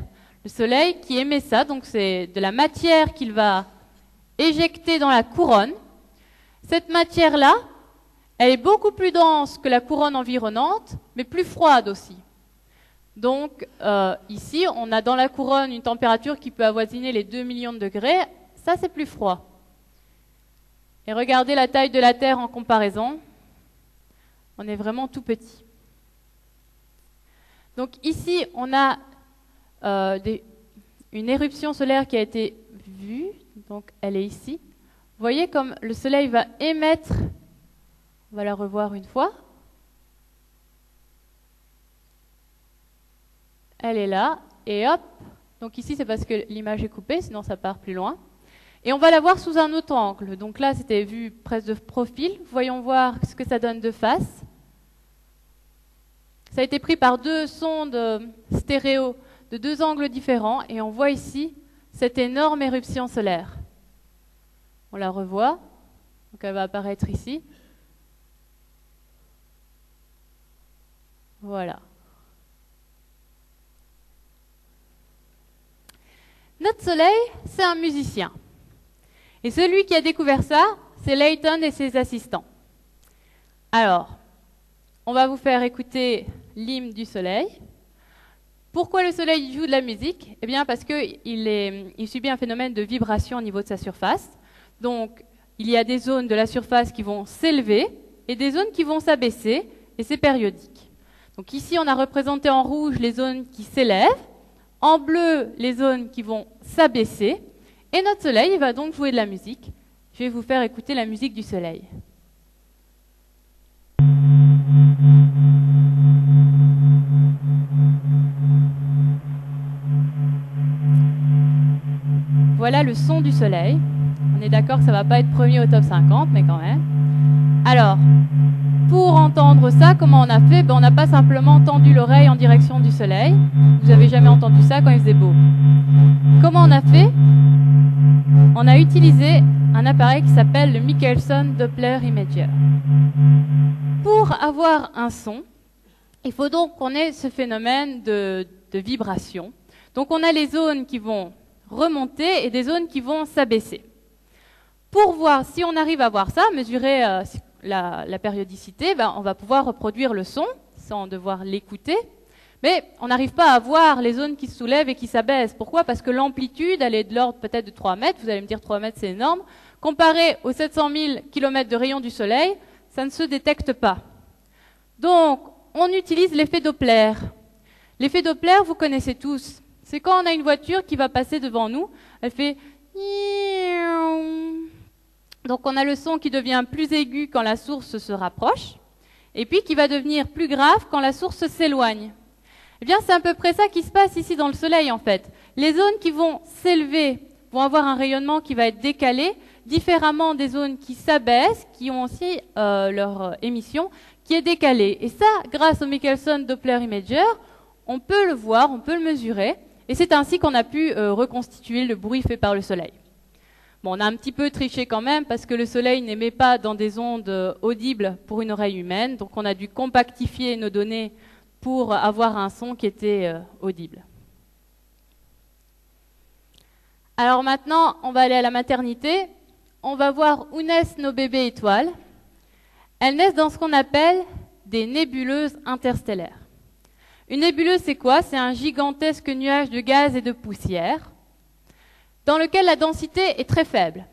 Le Soleil qui émet ça, donc c'est de la matière qu'il va éjecter dans la couronne. Cette matière-là, elle est beaucoup plus dense que la couronne environnante, mais plus froide aussi. Donc ici, on a dans la couronne une température qui peut avoisiner les 2 millions de degrés. Ça, c'est plus froid. Et regardez la taille de la Terre en comparaison. On est vraiment tout petit. Donc ici, on a une éruption solaire qui a été vue. Donc elle est ici. Vous voyez comme le Soleil va émettre. On va la revoir une fois. Elle est là. Et hop. Donc ici, c'est parce que l'image est coupée, sinon ça part plus loin. Et on va la voir sous un autre angle. Donc là, c'était vu presque de profil. Voyons voir ce que ça donne de face. Ça a été pris par 2 sondes stéréo de 2 angles différents. Et on voit ici cette énorme éruption solaire. On la revoit. Donc elle va apparaître ici. Voilà. Notre Soleil, c'est un musicien. Et celui qui a découvert ça, c'est Layton et ses assistants. Alors, on va vous faire écouter l'hymne du Soleil. Pourquoi le Soleil joue de la musique? Eh bien, parce qu'il subit un phénomène de vibration au niveau de sa surface. Donc, il y a des zones de la surface qui vont s'élever et des zones qui vont s'abaisser, et c'est périodique. Donc ici, on a représenté en rouge les zones qui s'élèvent, en bleu, les zones qui vont s'abaisser. Et notre Soleil va donc jouer de la musique. Je vais vous faire écouter la musique du Soleil. Voilà le son du Soleil. On est d'accord que ça ne va pas être premier au top 50, mais quand même. Alors, pour entendre ça, comment on a fait? On n'a pas simplement tendu l'oreille en direction du Soleil. Vous n'avez jamais entendu ça quand il faisait beau. Comment on a fait? On a utilisé un appareil qui s'appelle le Michelson Doppler Imager. Pour avoir un son, il faut donc qu'on ait ce phénomène de vibration. Donc on a les zones qui vont remonter et des zones qui vont s'abaisser. Pour voir si on arrive à voir ça, mesurer la périodicité, on va pouvoir reproduire le son. sans devoir l'écouter. Mais on n'arrive pas à voir les zones qui se soulèvent et qui s'abaissent. Pourquoi? Parce que l'amplitude, elle est de l'ordre peut-être de 3 mètres. Vous allez me dire 3 mètres, c'est énorme. Comparé aux 700 000 km de rayon du Soleil, ça ne se détecte pas. Donc, on utilise l'effet Doppler. L'effet Doppler, vous connaissez tous. C'est quand on a une voiture qui va passer devant nous, elle fait... Donc on a le son qui devient plus aigu quand la source se rapproche, et puis qui va devenir plus grave quand la source s'éloigne. Eh bien, c'est à peu près ça qui se passe ici dans le Soleil, en fait. Les zones qui vont s'élever vont avoir un rayonnement qui va être décalé, différemment des zones qui s'abaissent, qui ont aussi leur émission qui est décalée. Et ça, grâce au Michelson Doppler Imager, on peut le voir, on peut le mesurer, et c'est ainsi qu'on a pu reconstituer le bruit fait par le Soleil. Bon, on a un petit peu triché quand même, parce que le Soleil n'émet pas dans des ondes audibles pour une oreille humaine, donc on a dû compactifier nos données pour avoir un son qui était audible. Alors maintenant, on va aller à la maternité. On va voir où naissent nos bébés étoiles. Elles naissent dans ce qu'on appelle des nébuleuses interstellaires. Une nébuleuse, c'est quoi? C'est un gigantesque nuage de gaz et de poussière dans lequel la densité est très faible.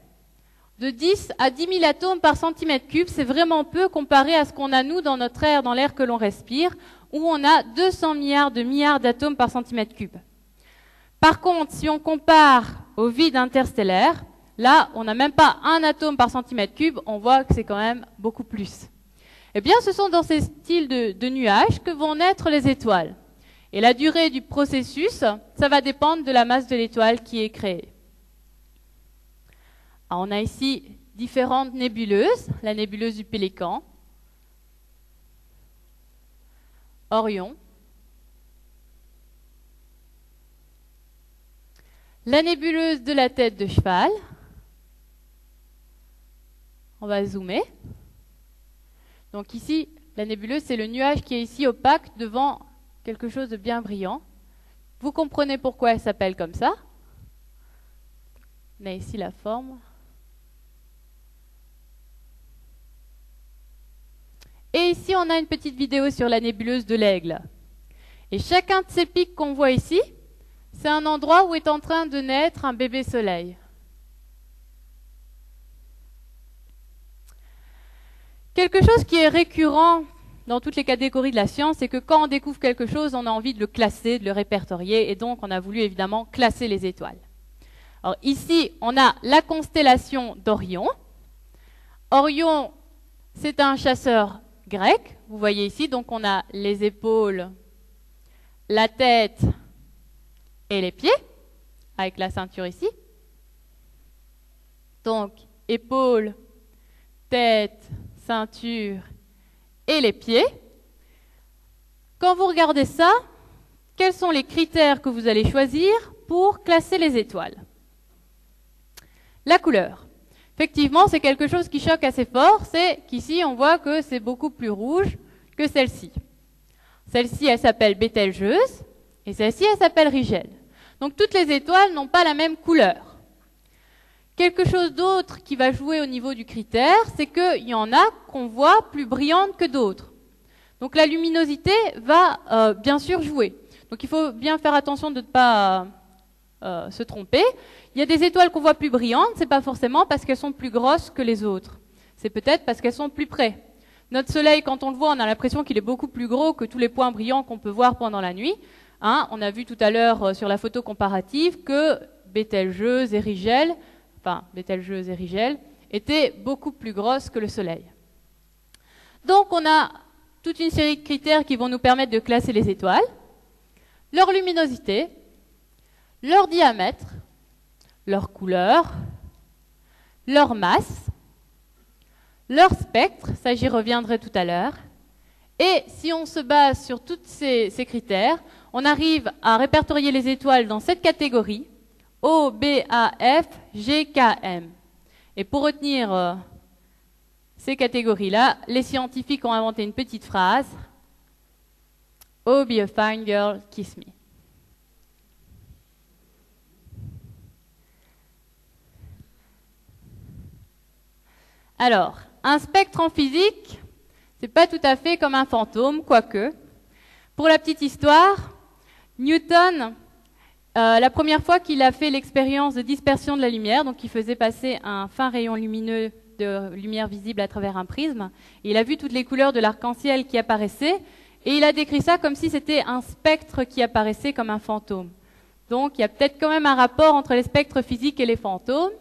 De 10 à 10 000 atomes par centimètre cube, c'est vraiment peu comparé à ce qu'on a nous dans notre air, dans l'air que l'on respire, où on a 200 milliards d'atomes par centimètre cube. Par contre, si on compare au vide interstellaire, là, on n'a même pas un atome par centimètre cube, on voit que c'est quand même beaucoup plus. Eh bien, ce sont dans ces styles de nuages que vont naître les étoiles. Et la durée du processus, ça va dépendre de la masse de l'étoile qui est créée. Alors, on a ici différentes nébuleuses, la nébuleuse du Pélican, Orion, la nébuleuse de la tête de cheval, on va zoomer. Donc ici, la nébuleuse, c'est le nuage qui est ici opaque devant quelque chose de bien brillant. Vous comprenez pourquoi elle s'appelle comme ça. On a ici la forme. Et ici, on a une petite vidéo sur la nébuleuse de l'Aigle. Et chacun de ces pics qu'on voit ici, c'est un endroit où est en train de naître un bébé soleil. Quelque chose qui est récurrent dans toutes les catégories de la science, c'est que quand on découvre quelque chose, on a envie de le classer, de le répertorier, et donc on a voulu évidemment classer les étoiles. Alors ici, on a la constellation d'Orion. Orion, c'est un chasseur grec, vous voyez ici, donc on a les épaules, la tête et les pieds, avec la ceinture ici. Donc, épaules, tête, ceinture et les pieds. Quand vous regardez ça, quels sont les critères que vous allez choisir pour classer les étoiles? La couleur. Effectivement, c'est quelque chose qui choque assez fort, c'est qu'ici, on voit que c'est beaucoup plus rouge que celle-ci. Celle-ci, elle s'appelle Bételgeuse, et celle-ci, elle s'appelle Rigel. Donc, toutes les étoiles n'ont pas la même couleur. Quelque chose d'autre qui va jouer au niveau du critère, c'est qu'il y en a qu'on voit plus brillantes que d'autres. Donc la luminosité va bien sûr jouer. Donc il faut bien faire attention de ne pas se tromper. Il y a des étoiles qu'on voit plus brillantes, c'est pas forcément parce qu'elles sont plus grosses que les autres. C'est peut-être parce qu'elles sont plus près. Notre Soleil, quand on le voit, on a l'impression qu'il est beaucoup plus gros que tous les points brillants qu'on peut voir pendant la nuit. Hein, on a vu tout à l'heure sur la photo comparative que Bételgeuse et Rigel, Bételgeuse et Rigel, étaient beaucoup plus grosses que le Soleil. Donc on a toute une série de critères qui vont nous permettre de classer les étoiles. Leur luminosité, leur diamètre, leur couleur, leur masse, leur spectre, ça j'y reviendrai tout à l'heure. Et si on se base sur tous ces critères, on arrive à répertorier les étoiles dans cette catégorie, O, B, A, F, G, K, M. Et pour retenir ces catégories-là, les scientifiques ont inventé une petite phrase. Oh, be a fine girl, kiss me. Alors, un spectre en physique, c'est pas tout à fait comme un fantôme, quoique. Pour la petite histoire, Newton, la première fois qu'il a fait l'expérience de dispersion de la lumière, donc il faisait passer un fin rayon lumineux de lumière visible à travers un prisme, et il a vu toutes les couleurs de l'arc-en-ciel qui apparaissaient, et il a décrit ça comme si c'était un spectre qui apparaissait comme un fantôme. Donc il y a peut-être quand même un rapport entre les spectres physiques et les fantômes,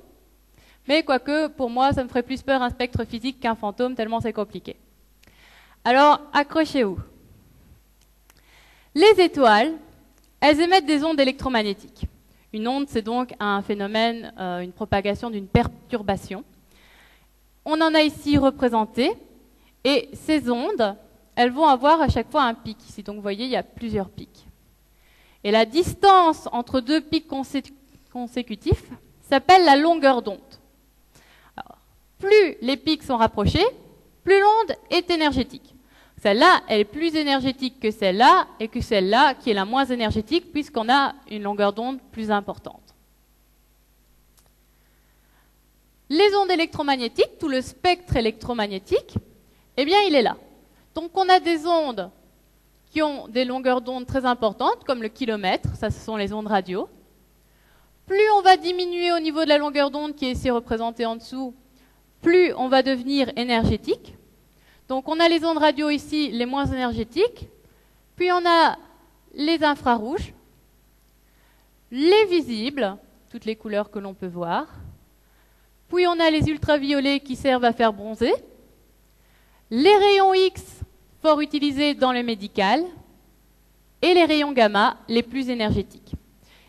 mais quoique pour moi ça me ferait plus peur un spectre physique qu'un fantôme, tellement c'est compliqué. Alors accrochez-vous. Les étoiles, elles émettent des ondes électromagnétiques. Une onde, c'est donc un phénomène, une propagation d'une perturbation. On en a ici représenté, et ces ondes, elles vont avoir à chaque fois un pic. Ici, donc vous voyez, il y a plusieurs pics. Et la distance entre deux pics consécutifs s'appelle la longueur d'onde. Alors, plus les pics sont rapprochés, plus l'onde est énergétique. Celle-là, elle est plus énergétique que celle-là, et que celle-là, qui est la moins énergétique, puisqu'on a une longueur d'onde plus importante. Les ondes électromagnétiques, tout le spectre électromagnétique, eh bien, il est là. Donc, on a des ondes qui ont des longueurs d'onde très importantes, comme le kilomètre, ça, ce sont les ondes radio. Plus on va diminuer au niveau de la longueur d'onde, qui est ici représentée en dessous, plus on va devenir énergétique. Donc, on a les ondes radio ici, les moins énergétiques, puis on a les infrarouges, les visibles, toutes les couleurs que l'on peut voir, puis on a les ultraviolets qui servent à faire bronzer, les rayons X, fort utilisés dans le médical, et les rayons gamma, les plus énergétiques.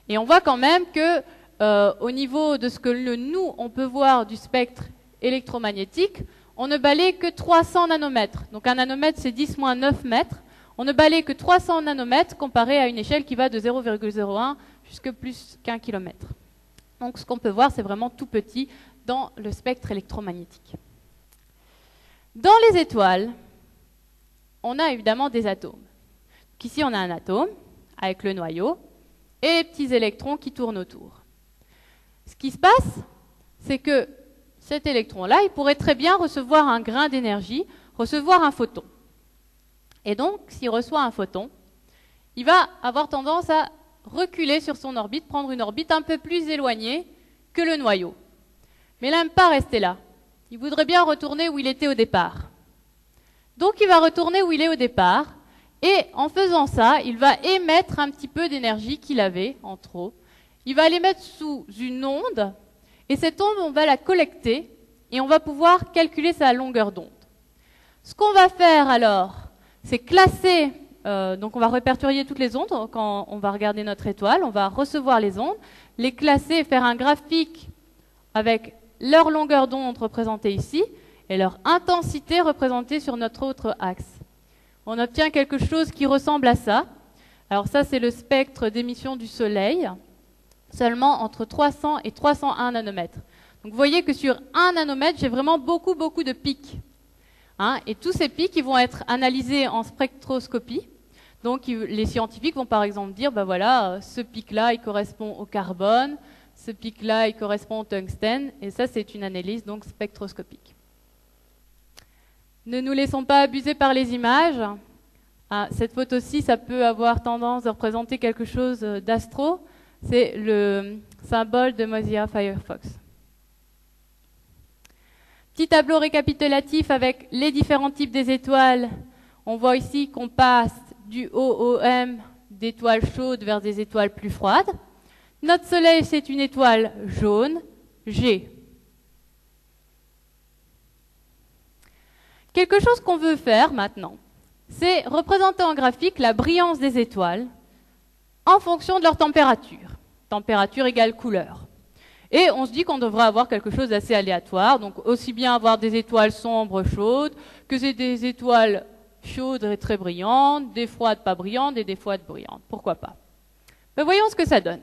Et on voit quand même que, au niveau de ce que nous, on peut voir du spectre électromagnétique, on ne balaye que 300 nanomètres. Donc un nanomètre, c'est 10-9 mètres. On ne balaye que 300 nanomètres comparé à une échelle qui va de 0,01 jusqu'à plus qu'un kilomètre. Donc ce qu'on peut voir, c'est vraiment tout petit dans le spectre électromagnétique. Dans les étoiles, on a évidemment des atomes. Donc ici, on a un atome avec le noyau et les petits électrons qui tournent autour. Ce qui se passe, c'est que cet électron-là, il pourrait très bien recevoir un grain d'énergie, recevoir un photon. Et donc, s'il reçoit un photon, il va avoir tendance à reculer sur son orbite, prendre une orbite un peu plus éloignée que le noyau. Mais il n'aime pas rester là. Il voudrait bien retourner où il était au départ. Donc, il va retourner où il est au départ, et en faisant ça, il va émettre un petit peu d'énergie qu'il avait en trop. Il va l'émettre sous une onde, et cette onde, on va la collecter, et on va pouvoir calculer sa longueur d'onde. Ce qu'on va faire alors, c'est classer, donc on va répertorier toutes les ondes quand on va regarder notre étoile, on va recevoir les ondes, les classer, faire un graphique avec leur longueur d'onde représentée ici, et leur intensité représentée sur notre autre axe. On obtient quelque chose qui ressemble à ça. Alors ça, c'est le spectre d'émission du Soleil, seulement entre 300 et 301 nanomètres. Donc vous voyez que sur 1 nanomètre, j'ai vraiment beaucoup de pics. Et tous ces pics, ils vont être analysés en spectroscopie. Donc les scientifiques vont par exemple dire, ben voilà, ce pic-là, il correspond au carbone, ce pic-là, il correspond au tungstène, et ça, c'est une analyse donc spectroscopique. Ne nous laissons pas abuser par les images. Cette photo-ci, ça peut avoir tendance à représenter quelque chose d'astro. C'est le symbole de Mozilla Firefox. Petit tableau récapitulatif avec les différents types des étoiles. On voit ici qu'on passe du OOM, d'étoiles chaudes, vers des étoiles plus froides. Notre Soleil, c'est une étoile jaune, G. Quelque chose qu'on veut faire maintenant, c'est représenter en graphique la brillance des étoiles en fonction de leur température. Température égale couleur. Et on se dit qu'on devrait avoir quelque chose d'assez aléatoire, donc aussi bien avoir des étoiles sombres chaudes que des étoiles chaudes et très brillantes, des froides pas brillantes et des froides brillantes. Pourquoi pas? Mais voyons ce que ça donne.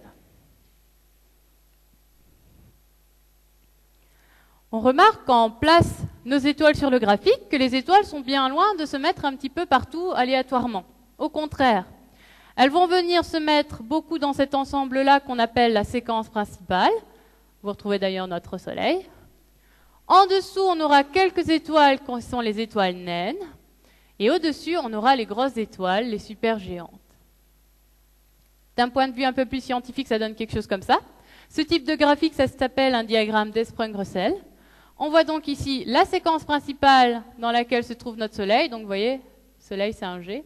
On remarque quand on place nos étoiles sur le graphique que les étoiles sont bien loin de se mettre un petit peu partout aléatoirement. Au contraire, elles vont venir se mettre beaucoup dans cet ensemble-là qu'on appelle la séquence principale. Vous retrouvez d'ailleurs notre Soleil. En dessous, on aura quelques étoiles qui sont les étoiles naines. Et au-dessus, on aura les grosses étoiles, les supergéantes. D'un point de vue un peu plus scientifique, ça donne quelque chose comme ça. Ce type de graphique, ça s'appelle un diagramme d'Esprung-Russell. On voit donc ici la séquence principale dans laquelle se trouve notre Soleil. Donc vous voyez, Soleil c'est un G.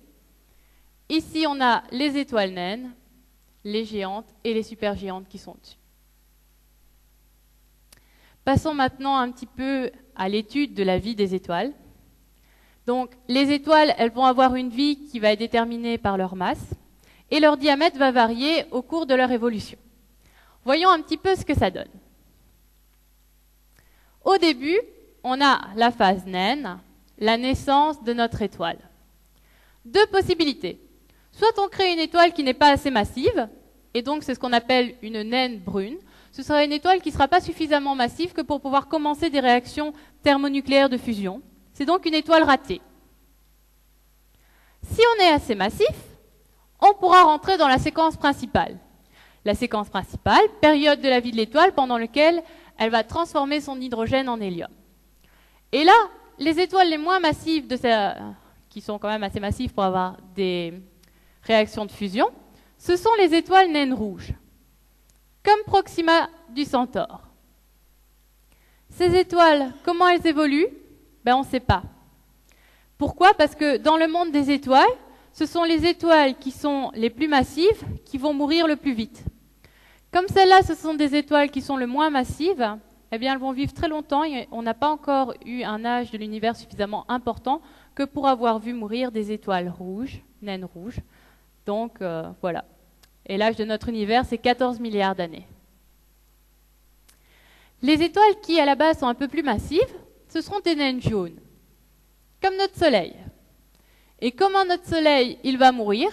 Ici, on a les étoiles naines, les géantes et les supergéantes qui sont dessus. Passons maintenant un petit peu à l'étude de la vie des étoiles. Donc, les étoiles, elles vont avoir une vie qui va être déterminée par leur masse et leur diamètre va varier au cours de leur évolution. Voyons un petit peu ce que ça donne. Au début, on a la phase naine, la naissance de notre étoile. Deux possibilités. Soit on crée une étoile qui n'est pas assez massive, et donc c'est ce qu'on appelle une naine brune. Ce sera une étoile qui ne sera pas suffisamment massive que pour pouvoir commencer des réactions thermonucléaires de fusion. C'est donc une étoile ratée. Si on est assez massif, on pourra rentrer dans la séquence principale. La séquence principale, période de la vie de l'étoile pendant laquelle elle va transformer son hydrogène en hélium. Et là, les étoiles les moins massives, qui sont quand même assez massives pour avoir des réactions de fusion, ce sont les étoiles naines rouges, comme Proxima du Centaure. Ces étoiles, comment elles évoluent? On ne sait pas. Pourquoi? Parce que dans le monde des étoiles, ce sont les étoiles qui sont les plus massives qui vont mourir le plus vite. Comme celles-là, ce sont des étoiles qui sont le moins massives, eh bien, elles vont vivre très longtemps et on n'a pas encore eu un âge de l'univers suffisamment important que pour avoir vu mourir des étoiles rouges, naines rouges. Donc, voilà. Et l'âge de notre univers, c'est 14 milliards d'années. Les étoiles qui, à la base, sont un peu plus massives, ce seront des naines jaunes, comme notre Soleil. Et comment notre Soleil, il va mourir?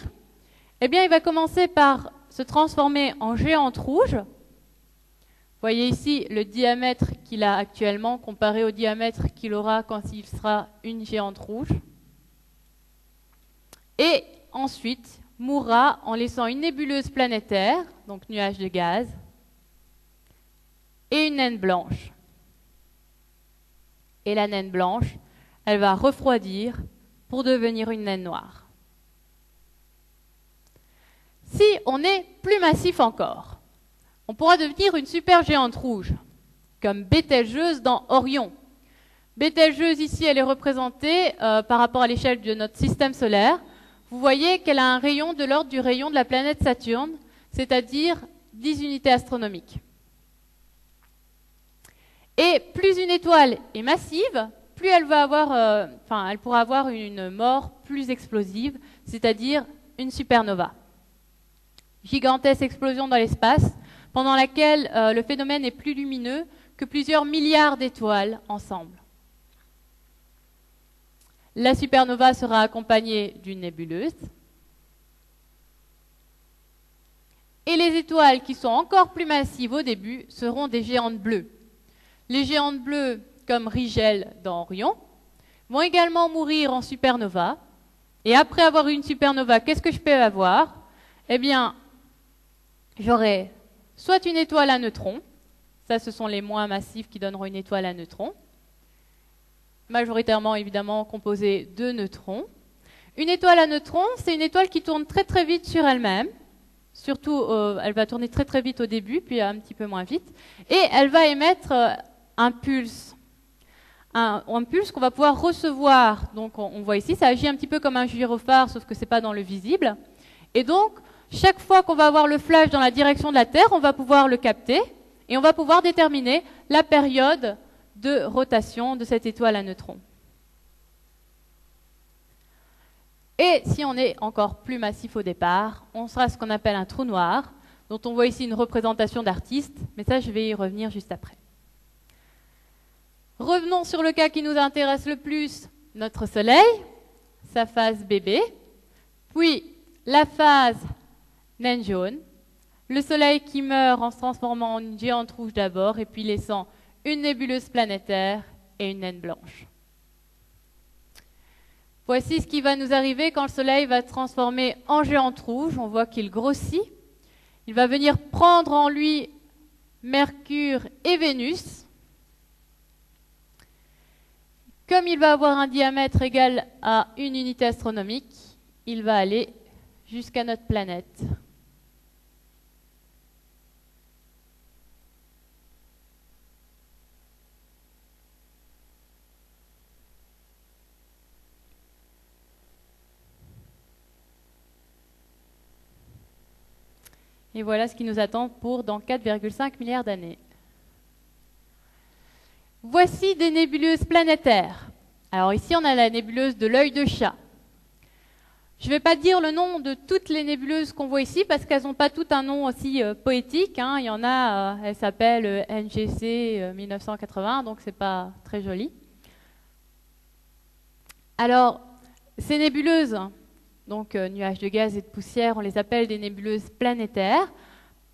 Eh bien, il va commencer par se transformer en géante rouge. Vous voyez ici le diamètre qu'il a actuellement comparé au diamètre qu'il aura quand il sera une géante rouge. Et ensuite, mourra en laissant une nébuleuse planétaire, donc nuage de gaz, et une naine blanche. Et la naine blanche, elle va refroidir pour devenir une naine noire. Si on est plus massif encore, on pourra devenir une supergéante rouge, comme Bételgeuse dans Orion. Bételgeuse, ici, elle est représentée par rapport à l'échelle de notre système solaire. Vous voyez qu'elle a un rayon de l'ordre du rayon de la planète Saturne, c'est-à-dire 10 unités astronomiques. Et plus une étoile est massive, plus elle va avoir, elle pourra avoir une mort plus explosive, c'est-à-dire une supernova. Gigantesque explosion dans l'espace, pendant laquelle le phénomène est plus lumineux que plusieurs milliards d'étoiles ensemble. La supernova sera accompagnée d'une nébuleuse. Et les étoiles qui sont encore plus massives au début seront des géantes bleues. Les géantes bleues, comme Rigel dans Orion, vont également mourir en supernova. Et après avoir eu une supernova, qu'est-ce que je peux avoir? Eh bien, j'aurai soit une étoile à neutrons, ça ce sont les moins massifs qui donneront une étoile à neutrons, majoritairement évidemment composée de neutrons. Une étoile à neutrons, c'est une étoile qui tourne très très vite sur elle-même, surtout elle va tourner très très vite au début, puis un petit peu moins vite, et elle va émettre un pulse. Un pulse qu'on va pouvoir recevoir. Donc on voit ici, ça agit un petit peu comme un gyrophare, sauf que ce n'est pas dans le visible. Et donc, chaque fois qu'on va avoir le flash dans la direction de la Terre, on va pouvoir le capter et on va pouvoir déterminer la période de rotation de cette étoile à neutrons. Et si on est encore plus massif au départ, on sera ce qu'on appelle un trou noir, dont on voit ici une représentation d'artiste, mais ça je vais y revenir juste après. Revenons sur le cas qui nous intéresse le plus, notre Soleil, sa phase bébé, puis la phase naine jaune, le Soleil qui meurt en se transformant en une géante rouge d'abord, et puis laissant une nébuleuse planétaire et une naine blanche. Voici ce qui va nous arriver quand le Soleil va se transformer en géante rouge. On voit qu'il grossit. Il va venir prendre en lui Mercure et Vénus. comme il va avoir un diamètre égal à une unité astronomique, il va aller jusqu'à notre planète. Et voilà ce qui nous attend pour dans 4,5 milliards d'années. Voici des nébuleuses planétaires. Alors ici, on a la nébuleuse de l'œil de chat. Je ne vais pas dire le nom de toutes les nébuleuses qu'on voit ici, parce qu'elles n'ont pas toutes un nom aussi poétique. Hein. Il y en a, elles s'appellent NGC 1980, donc ce n'est pas très joli. Alors, ces nébuleuses, donc nuages de gaz et de poussière, on les appelle des nébuleuses planétaires.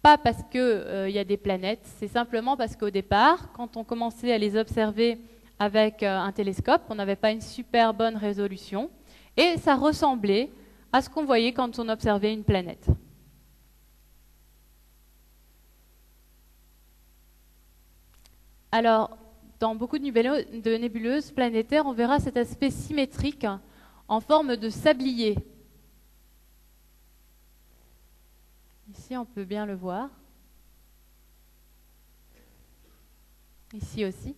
Pas parce qu'il y a des planètes, c'est simplement parce qu'au départ, quand on commençait à les observer avec un télescope, on n'avait pas une super bonne résolution, et ça ressemblait à ce qu'on voyait quand on observait une planète. Alors, dans beaucoup de nébuleuses planétaires, on verra cet aspect symétrique en forme de sablier. Ici, on peut bien le voir. Ici aussi.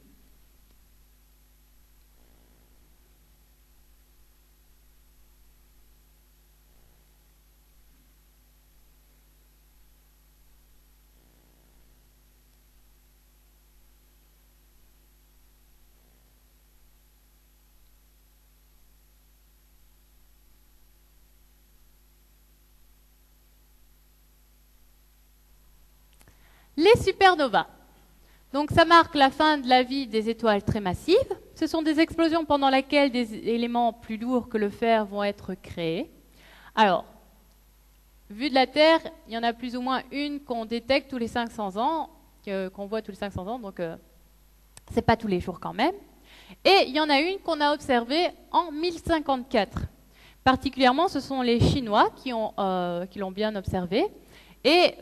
Les supernovas. Donc ça marque la fin de la vie des étoiles très massives. Ce sont des explosions pendant lesquelles des éléments plus lourds que le fer vont être créés. Alors, vu de la Terre, il y en a plus ou moins une qu'on détecte tous les 500 ans, qu'on voit tous les 500 ans, donc c'est pas tous les jours quand même. Et il y en a une qu'on a observée en 1054. Particulièrement, ce sont les Chinois qui l'ont bien observée. Et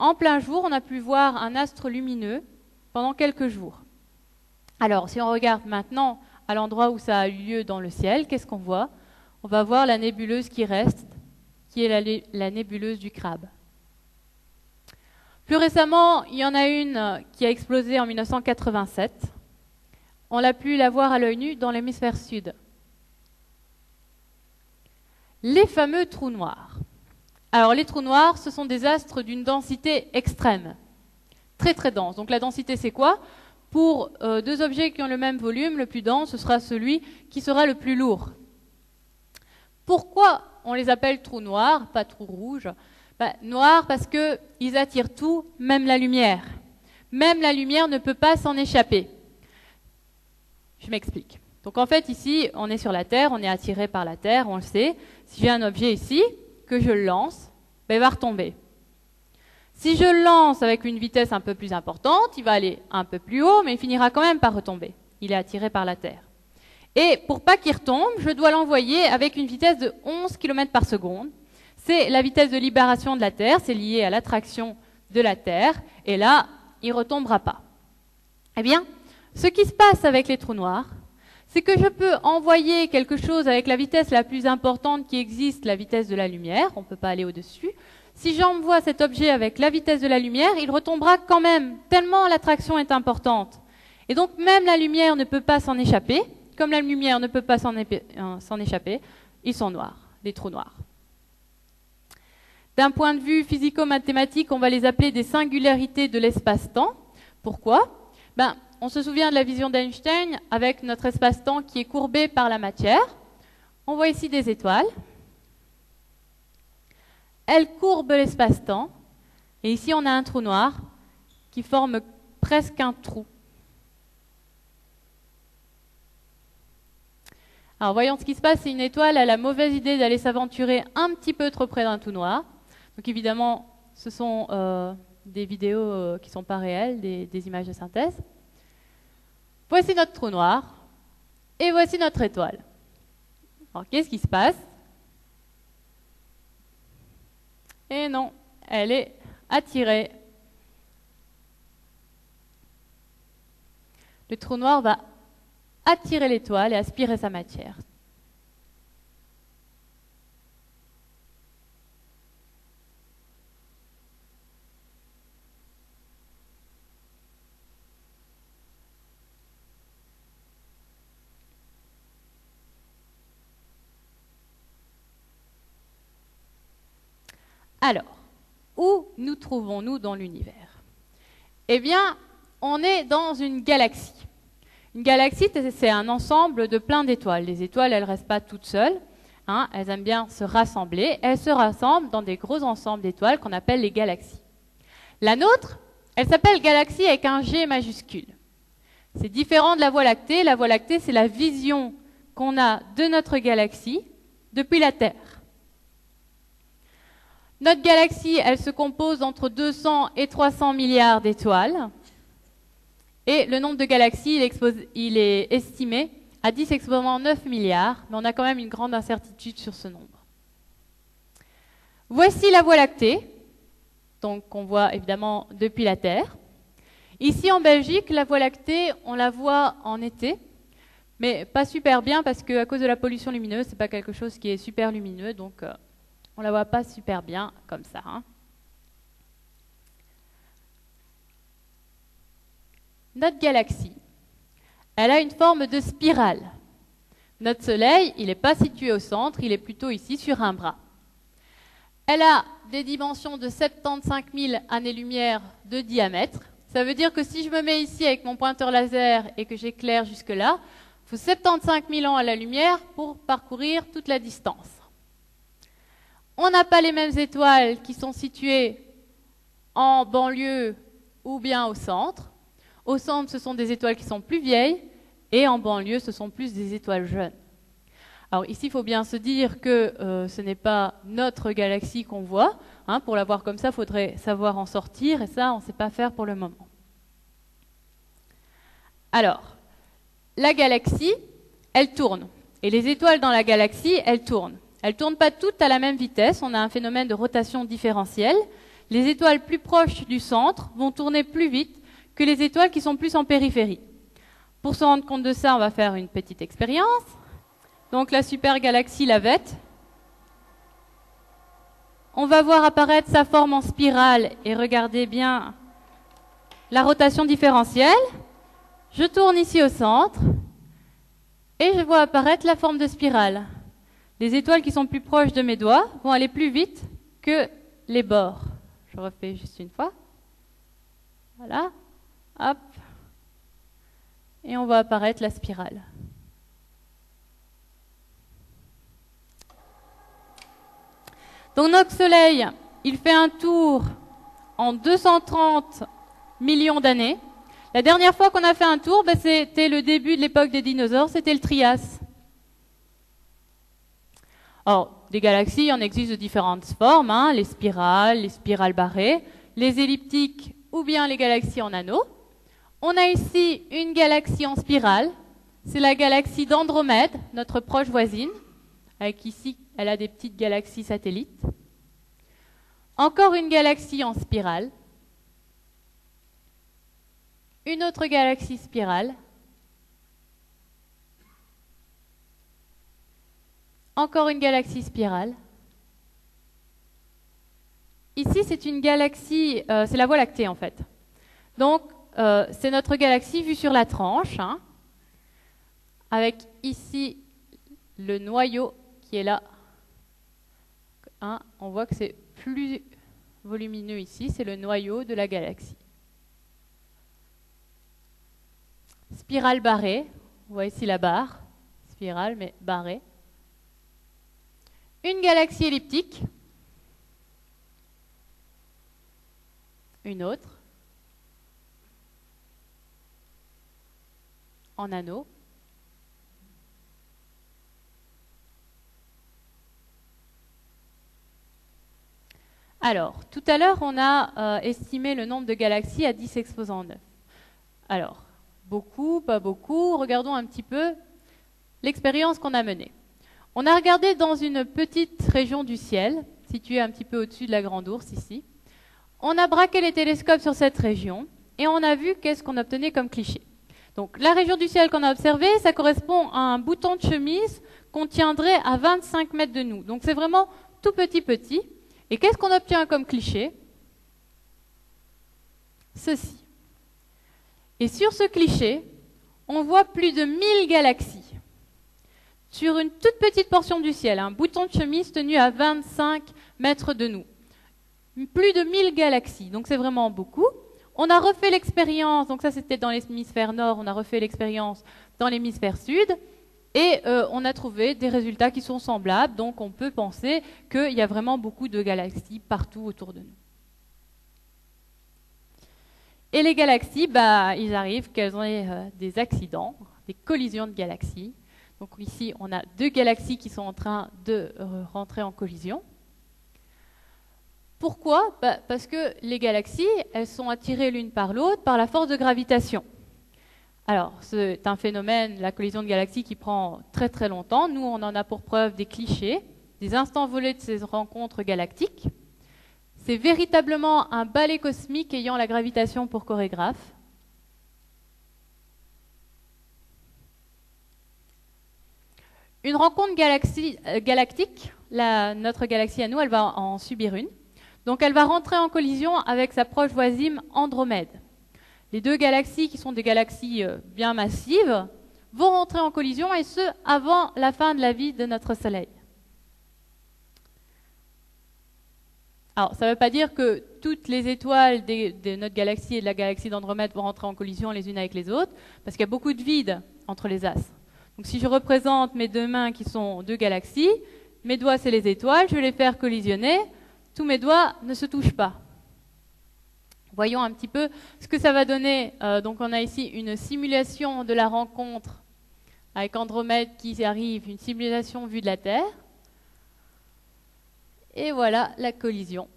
en plein jour, on a pu voir un astre lumineux pendant quelques jours. Alors, si on regarde maintenant à l'endroit où ça a eu lieu dans le ciel, qu'est-ce qu'on voit? On va voir la nébuleuse qui reste, qui est la nébuleuse du Crabe. Plus récemment, il y en a une qui a explosé en 1987. On a pu la voir à l'œil nu dans l'hémisphère sud. Les fameux trous noirs. Alors, les trous noirs, ce sont des astres d'une densité extrême, très très dense. Donc la densité, c'est quoi? Pour deux objets qui ont le même volume, le plus dense, ce sera celui qui sera le plus lourd. Pourquoi on les appelle trous noirs, pas trous rouges? Noirs parce qu'ils attirent tout, même la lumière. Même la lumière ne peut pas s'en échapper. Je m'explique. Donc en fait, ici, on est sur la Terre, on est attiré par la Terre, on le sait. Si j'ai un objet ici, que je le lance, il va retomber. Si je le lance avec une vitesse un peu plus importante, il va aller un peu plus haut, mais il finira quand même par retomber. Il est attiré par la Terre. Et pour pas qu'il retombe, je dois l'envoyer avec une vitesse de 11 km par seconde. C'est la vitesse de libération de la Terre, c'est lié à l'attraction de la Terre, et là, il ne retombera pas. Eh bien, ce qui se passe avec les trous noirs, c'est que je peux envoyer quelque chose avec la vitesse la plus importante qui existe, la vitesse de la lumière, on ne peut pas aller au-dessus. Si j'envoie cet objet avec la vitesse de la lumière, il retombera quand même, tellement l'attraction est importante. Et donc même la lumière ne peut pas s'en échapper. Comme la lumière ne peut pas s'en échapper, ils sont noirs, des trous noirs. D'un point de vue physico-mathématique, on va les appeler des singularités de l'espace-temps. Pourquoi? On se souvient de la vision d'Einstein avec notre espace-temps qui est courbé par la matière. On voit ici des étoiles. Elles courbent l'espace-temps. Et ici, on a un trou noir qui forme presque un trou. Alors, voyons ce qui se passe. Si une étoile a la mauvaise idée d'aller s'aventurer un petit peu trop près d'un trou noir. Donc, évidemment, ce sont des vidéos qui ne sont pas réelles, des images de synthèse. Voici notre trou noir et voici notre étoile. Alors, qu'est-ce qui se passe? Et non, elle est attirée. Le trou noir va attirer l'étoile et aspirer sa matière. Alors, où nous trouvons-nous dans l'univers? Eh bien, on est dans une galaxie. Une galaxie, c'est un ensemble de plein d'étoiles. Les étoiles, elles ne restent pas toutes seules. Hein, elles aiment bien se rassembler. Elles se rassemblent dans des gros ensembles d'étoiles qu'on appelle les galaxies. La nôtre, elle s'appelle galaxie avec un G majuscule. C'est différent de la Voie lactée. La Voie lactée, c'est la vision qu'on a de notre galaxie depuis la Terre. Notre galaxie, elle se compose entre 200 et 300 milliards d'étoiles. Et le nombre de galaxies, il est estimé à 10 exposant 9 milliards, mais on a quand même une grande incertitude sur ce nombre. Voici la Voie lactée, donc qu'on voit évidemment depuis la Terre. Ici en Belgique, la Voie lactée, on la voit en été, mais pas super bien parce qu'à cause de la pollution lumineuse, ce n'est pas quelque chose qui est super lumineux, donc on ne la voit pas super bien comme ça. Hein. Notre galaxie, elle a une forme de spirale. Notre Soleil, il n'est pas situé au centre, il est plutôt ici sur un bras. Elle a des dimensions de 75 000 années-lumière de diamètre. Ça veut dire que si je me mets ici avec mon pointeur laser et que j'éclaire jusque-là, il faut 75 000 ans à la lumière pour parcourir toute la distance. On n'a pas les mêmes étoiles qui sont situées en banlieue ou bien au centre. Au centre, ce sont des étoiles qui sont plus vieilles, et en banlieue, ce sont plus des étoiles jeunes. Alors ici, il faut bien se dire que ce n'est pas notre galaxie qu'on voit. Hein, pour la voir comme ça, il faudrait savoir en sortir, et ça, on ne sait pas faire pour le moment. Alors, la galaxie, elle tourne. Et les étoiles dans la galaxie, elles tournent. Elles ne tournent pas toutes à la même vitesse. On a un phénomène de rotation différentielle. Les étoiles plus proches du centre vont tourner plus vite que les étoiles qui sont plus en périphérie. Pour se rendre compte de ça, on va faire une petite expérience. Donc la supergalaxie Lavette. On va voir apparaître sa forme en spirale et regardez bien la rotation différentielle. Je tourne ici au centre et je vois apparaître la forme de spirale. Les étoiles qui sont plus proches de mes doigts vont aller plus vite que les bords. Je refais juste une fois. Voilà. Hop. Et on voit apparaître la spirale. Donc notre Soleil, il fait un tour en 230 millions d'années. La dernière fois qu'on a fait un tour, c'était le début de l'époque des dinosaures, c'était le Trias. Alors, des galaxies, il en existe de différentes formes, hein, les spirales barrées, les elliptiques ou bien les galaxies en anneaux. On a ici une galaxie en spirale, c'est la galaxie d'Andromède, notre proche voisine, avec ici, elle a des petites galaxies satellites. Encore une galaxie en spirale, une autre galaxie spirale, encore une galaxie spirale. Ici, c'est une galaxie, c'est la Voie lactée en fait. Donc, c'est notre galaxie vue sur la tranche, hein, avec ici le noyau qui est là. Hein, on voit que c'est plus volumineux ici, c'est le noyau de la galaxie. Spirale barrée, on voit ici la barre, spirale mais barrée. Une galaxie elliptique, une autre, en anneau, alors, tout à l'heure, on a estimé le nombre de galaxies à 10 exposant 9. Alors, beaucoup, pas beaucoup, regardons un petit peu l'expérience qu'on a menée. On a regardé dans une petite région du ciel, située un petit peu au-dessus de la Grande Ourse, ici. On a braqué les télescopes sur cette région et on a vu qu'est-ce qu'on obtenait comme cliché. Donc la région du ciel qu'on a observée, ça correspond à un bouton de chemise qu'on tiendrait à 25 mètres de nous. Donc c'est vraiment tout petit. Et qu'est-ce qu'on obtient comme cliché? Ceci. Et sur ce cliché, on voit plus de 1000 galaxies. Sur une toute petite portion du ciel, un bouton de chemise tenu à 25 mètres de nous. Plus de 1000 galaxies, donc c'est vraiment beaucoup. On a refait l'expérience, donc ça c'était dans l'hémisphère nord, on a refait l'expérience dans l'hémisphère sud, et on a trouvé des résultats qui sont semblables, donc on peut penser qu'il y a vraiment beaucoup de galaxies partout autour de nous. Et les galaxies, il arrive qu'elles ont des accidents, des collisions de galaxies. Donc ici, on a deux galaxies qui sont en train de rentrer en collision. Pourquoi? Parce que les galaxies, elles sont attirées l'une par l'autre par la force de gravitation. Alors, c'est un phénomène, la collision de galaxies, qui prend très très longtemps. Nous, on en a pour preuve des clichés, des instants volés de ces rencontres galactiques. C'est véritablement un ballet cosmique ayant la gravitation pour chorégraphe. Une rencontre galactique, notre galaxie à nous, elle va en subir une. Donc elle va rentrer en collision avec sa proche voisine Andromède. Les deux galaxies, qui sont des galaxies bien massives, vont rentrer en collision, et ce, avant la fin de la vie de notre Soleil. Alors, ça ne veut pas dire que toutes les étoiles de notre galaxie et de la galaxie d'Andromède vont rentrer en collision les unes avec les autres, parce qu'il y a beaucoup de vide entre les astres. Donc si je représente mes deux mains qui sont deux galaxies, mes doigts c'est les étoiles, je vais les faire collisionner, tous mes doigts ne se touchent pas. Voyons un petit peu ce que ça va donner. Donc on a ici une simulation de la rencontre avec Andromède qui arrive, une simulation vue de la Terre. Et voilà la collision.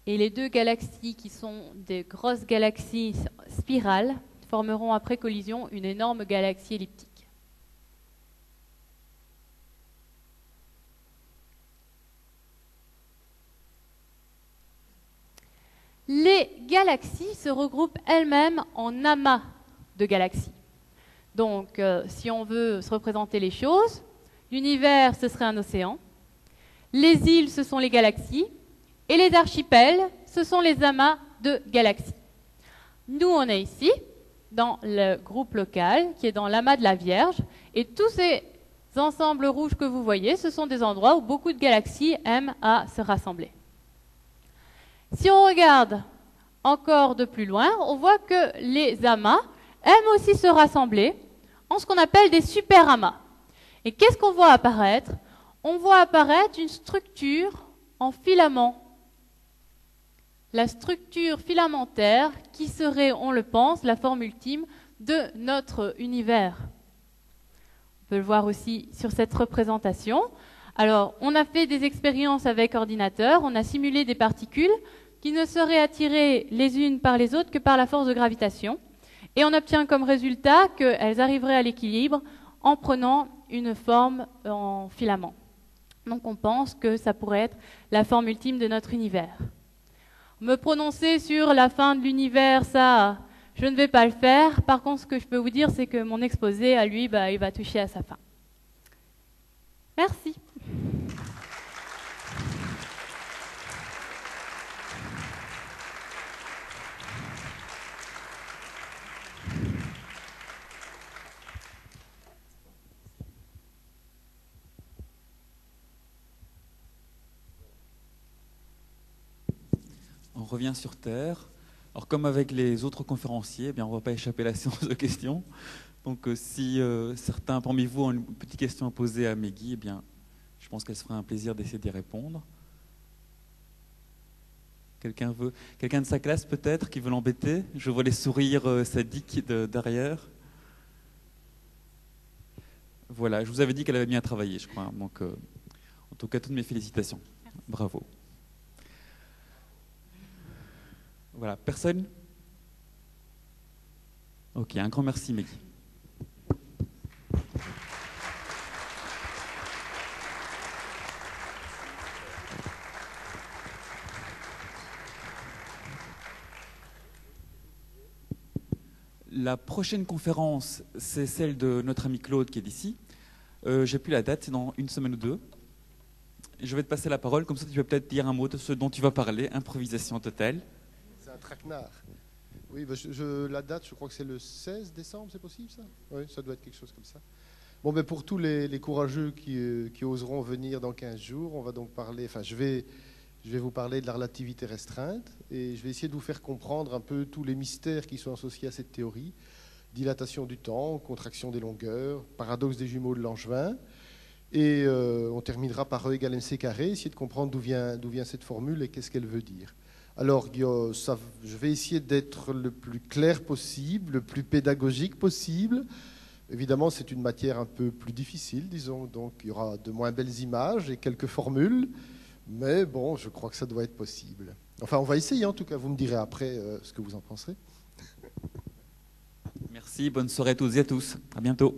Et les deux galaxies qui sont des grosses galaxies spirales formeront après collision une énorme galaxie elliptique. Les galaxies se regroupent elles-mêmes en amas de galaxies. Donc, si on veut se représenter les choses, l'univers, ce serait un océan. Les îles, ce sont les galaxies. Et les archipels, ce sont les amas de galaxies. Nous, on est ici, dans le groupe local, qui est dans l'amas de la Vierge. Et tous ces ensembles rouges que vous voyez, ce sont des endroits où beaucoup de galaxies aiment à se rassembler. Si on regarde encore de plus loin, on voit que les amas aiment aussi se rassembler en ce qu'on appelle des superamas. Et qu'est-ce qu'on voit apparaître? On voit apparaître une structure en filament. La structure filamentaire qui serait, on le pense, la forme ultime de notre univers. On peut le voir aussi sur cette représentation. Alors, on a fait des expériences avec ordinateur, on a simulé des particules qui ne seraient attirées les unes par les autres que par la force de gravitation. Et on obtient comme résultat qu'elles arriveraient à l'équilibre en prenant une forme en filament. Donc on pense que ça pourrait être la forme ultime de notre univers. Me prononcer sur la fin de l'univers, ça, je ne vais pas le faire. Par contre, ce que je peux vous dire, c'est que mon exposé, à lui, il va toucher à sa fin. Merci. On revient sur Terre. Alors, comme avec les autres conférenciers, on ne va pas échapper à la séance de questions. Donc, si certains parmi vous ont une petite question à poser à Meggy, je pense qu'elle se fera un plaisir d'essayer d'y répondre. Quelqu'un de sa classe peut-être qui veut l'embêter? Je vois les sourires sadiques derrière. Voilà, je vous avais dit qu'elle avait bien travaillé, je crois. Donc, en tout cas, toutes mes félicitations. Bravo. Voilà, personne? Ok, un grand merci, Meggy. La prochaine conférence, c'est celle de notre ami Claude qui est d'ici. J'ai plus la date, c'est dans une semaine ou deux. Je vais te passer la parole, comme ça tu vas peut-être dire un mot de ce dont tu vas parler, improvisation totale. C'est un traquenard. Oui, bah, la date, je crois que c'est le 16 décembre, c'est possible ça? Oui, ça doit être quelque chose comme ça. Bon, ben pour tous les courageux qui oseront venir dans 15 jours, on va donc parler, enfin je vais vous parler de la relativité restreinte et je vais essayer de vous faire comprendre un peu tous les mystères qui sont associés à cette théorie. Dilatation du temps, contraction des longueurs, paradoxe des jumeaux de Langevin. Et on terminera par E égale mc carré, essayer de comprendre d'où vient cette formule et qu'est-ce qu'elle veut dire. Alors, je vais essayer d'être le plus clair possible, le plus pédagogique possible. Évidemment, c'est une matière un peu plus difficile, disons, donc il y aura de moins belles images et quelques formules, mais bon, je crois que ça doit être possible. Enfin, on va essayer en tout cas, vous me direz après ce que vous en penserez. Merci, bonne soirée à toutes et à tous. À bientôt.